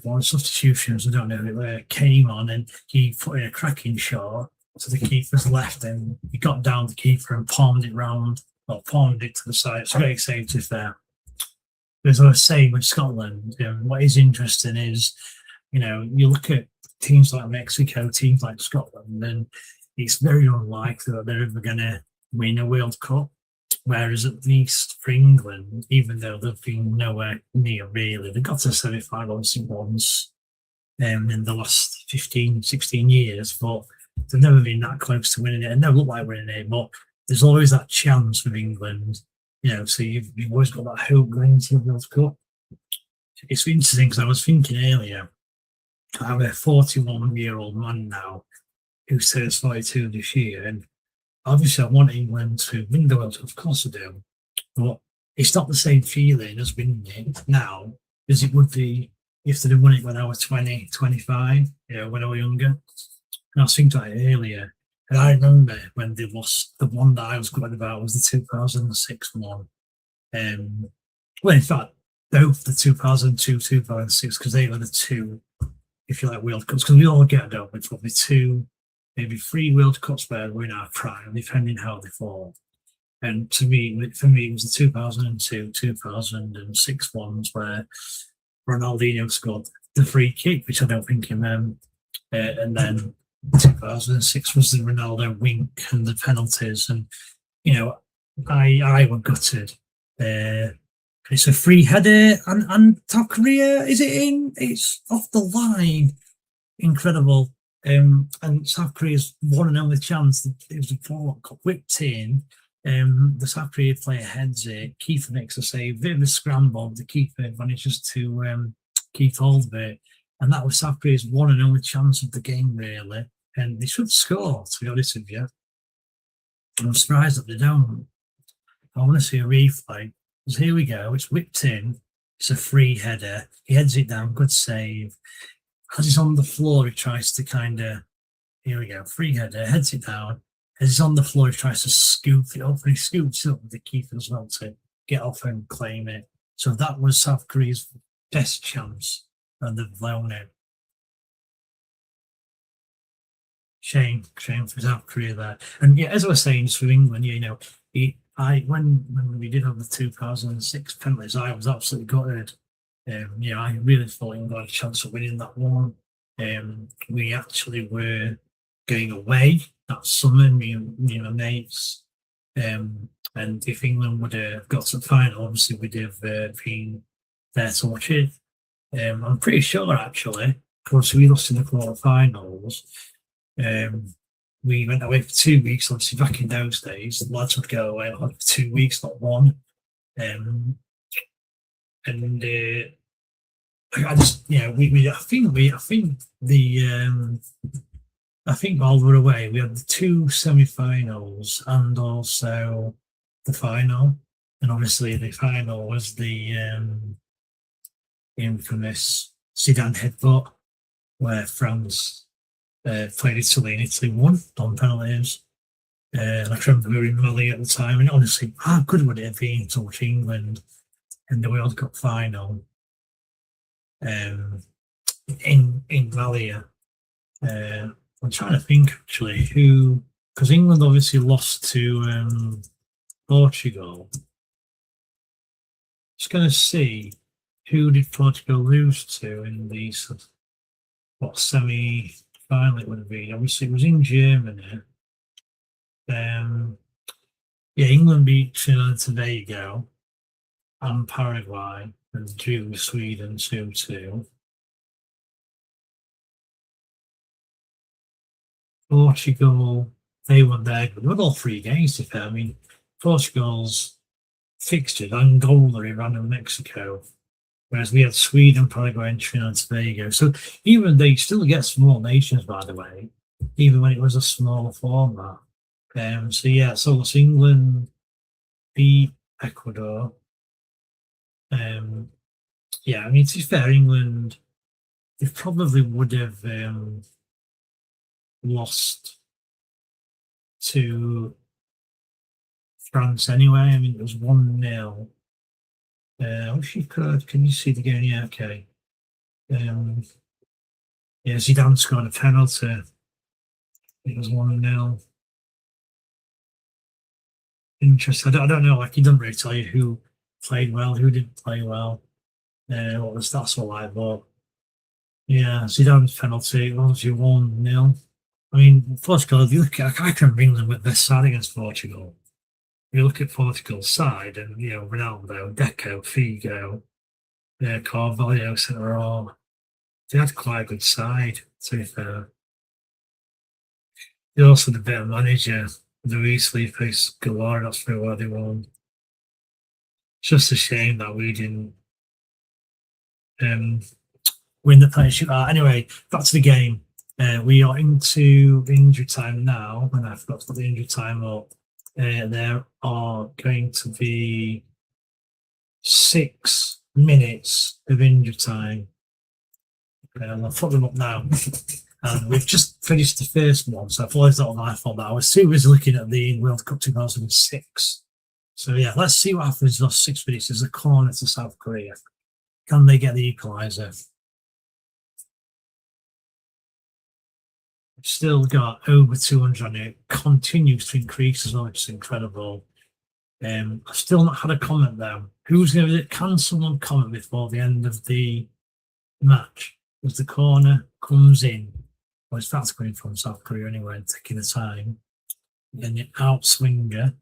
one substitutions, I don't know who it came on, and he put in a cracking shot to the keeper's left, and he got down the keeper and palmed it to the side. It's a great save to there. as I was saying with Scotland, what is interesting is, you look at teams like Mexico, teams like Scotland, and it's very unlikely that they're ever going to win a World Cup. Whereas at least for England, even though they've been nowhere near really, they got to semi-final once in the last 15, 16 years, but they've never been that close to winning it and never looked like winning it. But there's always that chance with England, so you've always got that hope going into the World Cup. It's interesting because I was thinking earlier, I have a 41-year-old man now who turns 42 this year, and obviously I want England to win the World Cup, of course I do, but it's not the same feeling as winning it now as it would be if they'd have won it when I was 20, 25, when I was younger. And I was thinking about it earlier, and I remember when they lost, the one that I was going about was the 2006 one. Well, in fact, both the 2002, 2006, because they were the two, if you like, World Cups, because we all get it, with probably 2, maybe 3 World Cups where we're in our prime, depending how they fall. And for me, it was the 2002, 2006 ones where Ronaldinho scored the free kick, which I don't think he meant. And then 2006 was the Ronaldo wink and the penalties. And, I was gutted. It's a free header, and South Korea, is it in? It's off the line. Incredible. And South Korea's one and only chance. It was a ball got whipped in. The South Korea player heads it. Keeper makes a save. Bit of a scramble. The keeper manages to keep hold of it. And that was South Korea's one and only chance of the game, really. And they should score, to be honest with you. I'm surprised that they don't. I want to see a replay. Because here we go. It's whipped in. It's a free header. He heads it down. Good save. As he's on the floor, he tries to here we go, free header, heads it down. As he's on the floor, he tries to scoop it up, and he scoops it up with the keeper as well to get off and claim it. So that was South Korea's best chance, and they've blown it. Shame for South Korea there. And yeah, as I was saying, for England, when we did have the 2006 penalties, I was absolutely gutted. I really thought England had a chance of winning that one. We actually were going away that summer, me and my mates. And if England would have got to the final, obviously we'd have been there to watch it. I'm pretty sure, actually, of course, we lost in the quarterfinals. We went away for 2 weeks. Obviously, back in those days, the lads would go away for 2 weeks, not one. I just, I think while we were away, we had the 2 semi-finals and also the final. And obviously, the final was the infamous Zidane headbutt, where France played Italy and Italy won on penalties. And I remember we were in Mali at the time, and honestly, how good would it have been to watch England in the World Cup final in Mali? I'm trying to think actually because England obviously lost to Portugal. Just going to see who did Portugal lose to in the semi-final it would have been. Obviously, it was in Germany. England beat Trinidad and Tobago and Paraguay and drew with Sweden 2-2. Portugal, they won their good. They won all 3 games, to be fair. I mean, Portugal's fixtures, Angola, Iran, and Mexico, whereas we had Sweden, Paraguay, and Trinidad and Tobago. So even they still get small nations, by the way, even when it was a smaller format. So England beat Ecuador. To be fair, England, they probably would have lost to France anyway. I mean, it was 1-0. I wish you could. Can you see the game? Yeah, okay. Zidane scored a penalty. It was 1-0. Interesting. I don't know. Like, he doesn't really tell you who played well, who didn't play well, what the stats were like. But yeah, Zidane's penalty, obviously 1-0. I mean, Portugal, if you look at, I can bring them with their side against Portugal. You look at Portugal's side, and Ronaldo, Deco, Figo, Carvalho, centre. They had quite a good side, to be fair. They also had a better manager. The Weasley faced Galore, that's pretty well they won. It's just a shame that we didn't win the penalty shootout. Anyway, back to the game. We are into injury time now, and I forgot to put the injury time up. There are going to be 6 minutes of injury time. I'll put them up now. And we've just finished the first one, so I thought it's not my fault that I was too busy looking at the World Cup 2006. So yeah, let's see what happens in those 6 minutes. There's a corner to South Korea. Can they get the equaliser? We've still got over 200 on it. Continues to increase as well, which is incredible. I've still not had a comment though. Who's going to? Can someone comment before the end of the match? As the corner comes in, well, it's that's going from South Korea anyway, and taking the time, and the outswinger,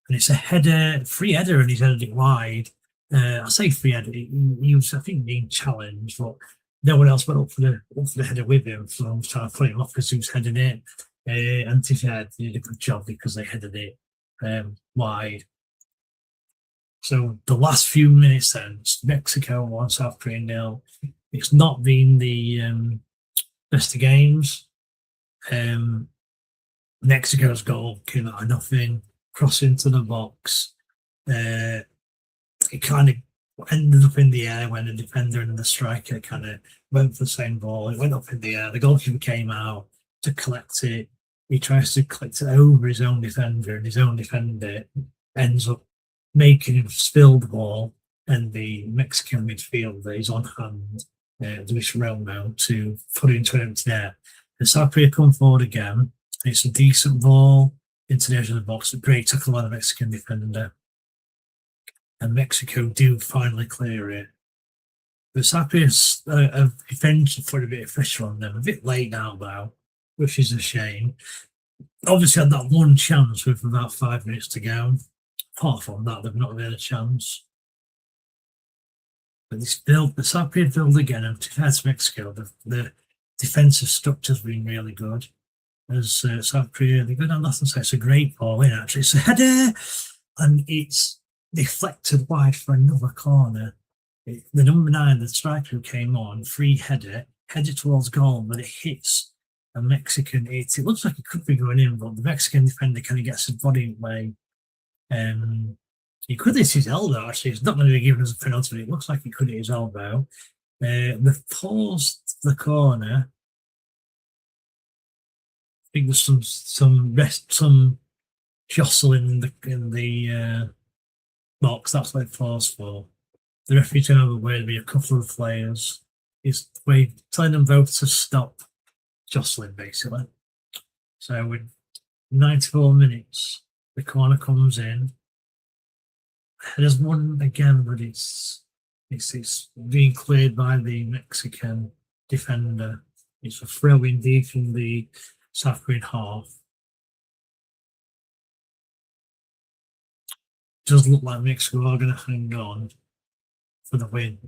and it's a header, free header, and he's headed it wide. I say free header. He was, I think, being challenged, but no one else went up for the header with him. So I was trying to put him off because he was heading it. And Tifed did a good job because they headed it wide. So the last few minutes then, Mexico 1, South Korea 0. It's not been the best of games. Mexico's goal came out of nothing, cross into the box. It kind of ended up in the air when the defender and the striker kind of went for the same ball. It went up in the air. The goalkeeper came out to collect it. He tries to collect it over his own defender, and his own defender ends up making him spill the ball. And the Mexican midfielder is on hand, Luis Romo, to put it into an empty net. And South Korea come forward again. It's a decent ball into the edge of the box. A great tackle by the Mexican defender. And Mexico do finally clear it. But South Korea have eventually put a bit of pressure on them. A bit late now, though, which is a shame. Obviously, had that one chance with about 5 minutes to go. Apart from that, they've not really had a chance. But this build, the South Korea build again, and compared to Mexico, the defensive structure's been really good. As South Korea, they've got nothing to say. It's a great ball in, actually. It's a header, and it's deflected wide for another corner. The number 9, the striker who came on, free header, headed towards goal, but it hits a Mexican. It looks like it could be going in, but the Mexican defender kind of gets his body away. He could hit his elbow, actually. It's not going to be given as a penalty, but it looks like he could hit his elbow. They've paused the corner. I think there's some jostling in the box. That's what it paused for. The referee's going to have a word with a couple of players. He's telling them both to stop jostling, basically. So with 94 minutes, the corner comes in. There's one again, but it's being cleared by the Mexican defender. It's a throw in deep from the South Korean half. Does look like Mexico are going to hang on for the win.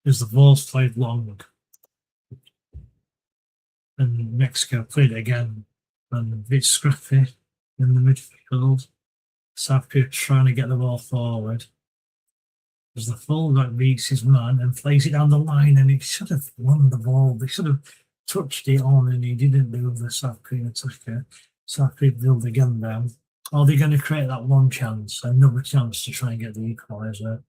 As the ball's played long, and Mexico played it again, and a bit scrappy in the midfield. South Korea trying to get the ball forward. As the fullback beats his man and plays it down the line, and he should have won the ball. They should have touched it on, and he didn't do the South Korean attacker. South Korea build again down. Are they going to create that one chance, another chance to try and get the equaliser?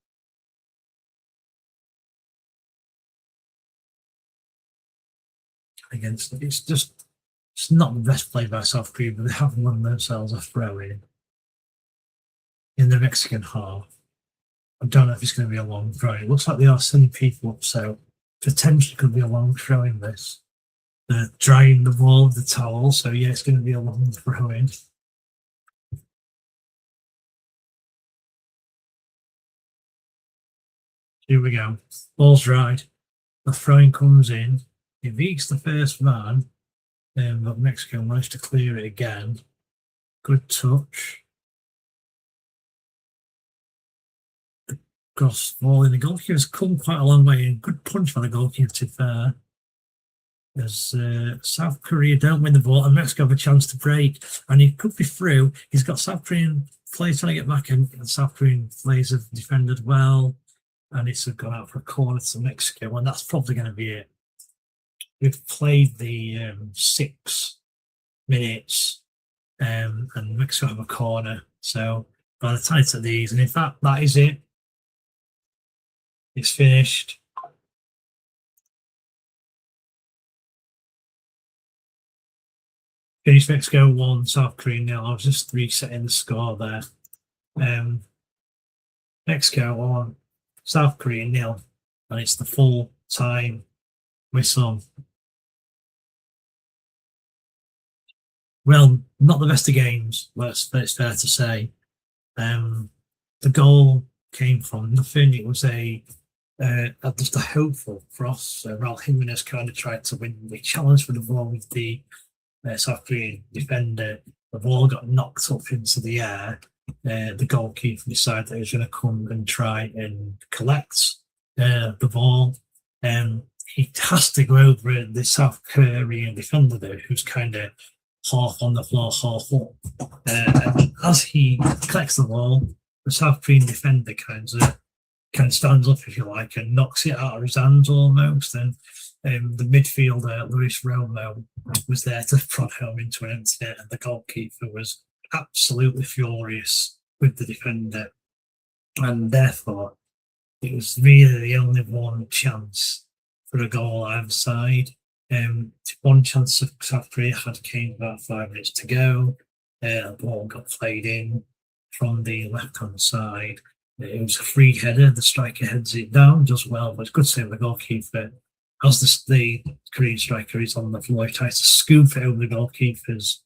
Against it. It's not the best play by South Korea, but they have won themselves a throw in the Mexican half. I don't know if it's going to be a long throw. It looks like they are sending people up, so potentially could be a long throw in this. They're drying the ball with the towel, so yeah, it's going to be a long throw in. Here we go. Ball's dried. The throwing comes in. It beats the first man, but Mexico managed to clear it again. Good touch. Cross ball in. The goalkeeper's come quite a long way, and good punch from the goalkeeper, to be fair. As South Korea don't win the ball, and Mexico have a chance to break, and he could be through. He's got South Korean players trying to get back, and South Korean players have defended well, and it's gone out for a corner to Mexico, and that's probably going to be it. We've played the 6 minutes, and Mexico have a corner. So by the time of these, and in fact, that is it. It's finished. Finished Mexico 1, South Korea 0. I was just resetting the score there. Mexico 1, South Korea 0, and it's the full time whistle. Well, not the best of games, it's fair to say. The goal came from nothing. It was just a hopeful cross. Raul Jimenez kind of tried to win the challenge for the ball with the South Korean defender. The ball got knocked up into the air. The goalkeeper decided that he was going to come and try and collect the ball. He has to go over the South Korean defender there, who's kind of half on the floor, half up. And as he collects the ball, the South Korean defender kind of stands up, if you like, and knocks it out of his hands almost. And the midfielder, Luis Romo, was there to prod home into an empty net, and the goalkeeper was absolutely furious with the defender. And therefore, it was really the only one chance for a goal either side. One chance of South Korea had came about 5 minutes to go. The ball got played in from the left-hand side. It was a free header. The striker heads it down, does well, but it's good to say the goalkeeper, as the Korean striker is on the floor, he tries to scoop it over the goalkeeper's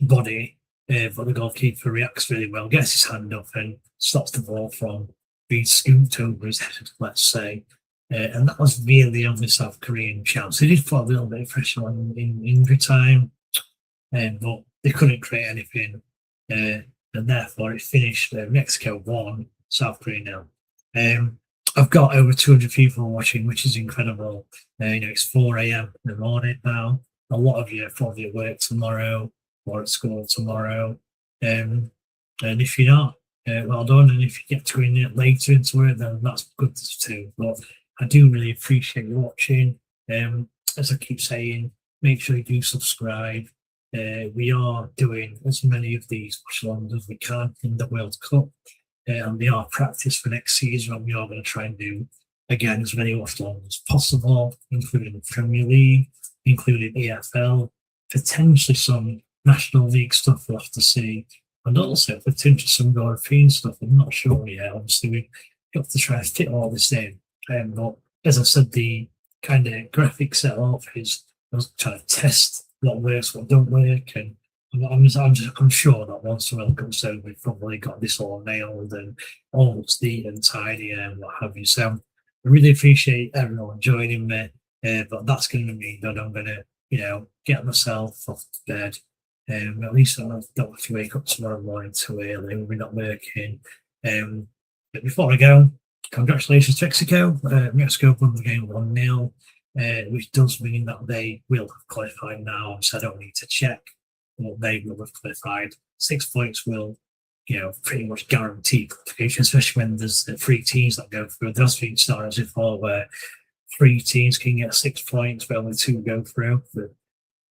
body, but the goalkeeper reacts really well, gets his hand up and stops the ball from being scooped over his head, let's say. And that was really the only South Korean chance. They did put a little bit of pressure on in injury time, but they couldn't create anything. And therefore it finished Mexico 1, South Korea 0. I've got over 200 people watching, which is incredible. It's 4 a.m. in the morning now. A lot of you are probably at work tomorrow or at school tomorrow. And if you're not, well done. And if you get to go in later into it, then that's good too. But I do really appreciate you watching. As I keep saying, make sure you do subscribe. We are doing as many of these watch-alongs as we can in the World Cup, and they are practice for next season, and we are going to try and do, again, as many watch-alongs as possible, including the Premier League, including EFL, potentially some National League stuff we'll have to see, and also potentially some European stuff. I'm not sure yet. Obviously, we have to try and fit all this in. But as I said, the kind of graphic setup is I was trying to test what works, what don't work, and I'm sure that once the World Cup's over, we've probably got this all nailed and almost neat and tidy and what have you. So I really appreciate everyone joining me, but that's going to mean that I'm going to, get myself off bed. At least I don't have to wake up tomorrow morning too early. We're not working. But before I go, congratulations to Mexico. Mexico won the game 1-0, which does mean that they will have qualified now, so I don't need to check. But they will have qualified. 6 points will, pretty much guarantee qualification, especially when there's 3 teams that go through. There's been scenarios before where 3 teams can get 6 points, but only 2 go through. But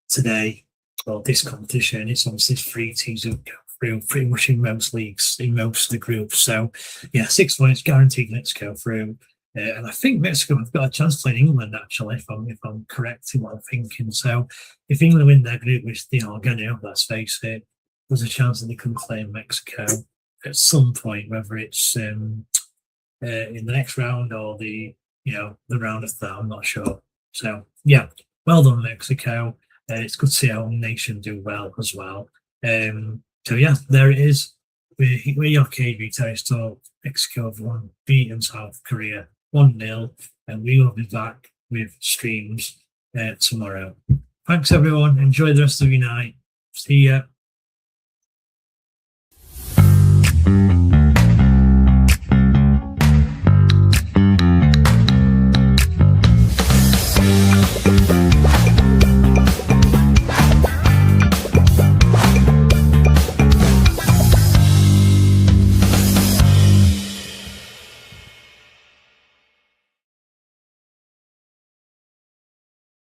today, well, this competition, it's obviously 3 teams who go through pretty much in most leagues, in most of the groups. So, 6 points guaranteed Mexico through. And I think Mexico have got a chance playing England, actually, if I'm correct in what I'm thinking. So if England win their group, which they are going to, let's face it, there's a chance that they can claim Mexico. at some point, whether it's in the next round or the round after that. I'm not sure. So yeah, well done, Mexico. It's good to see our nation do well as well. So yeah, there it is. We're your KB Tennis Talk. Mexico have won, beaten South Korea 1-0, and we will be back with streams tomorrow. Thanks everyone. Enjoy the rest of your night. See ya.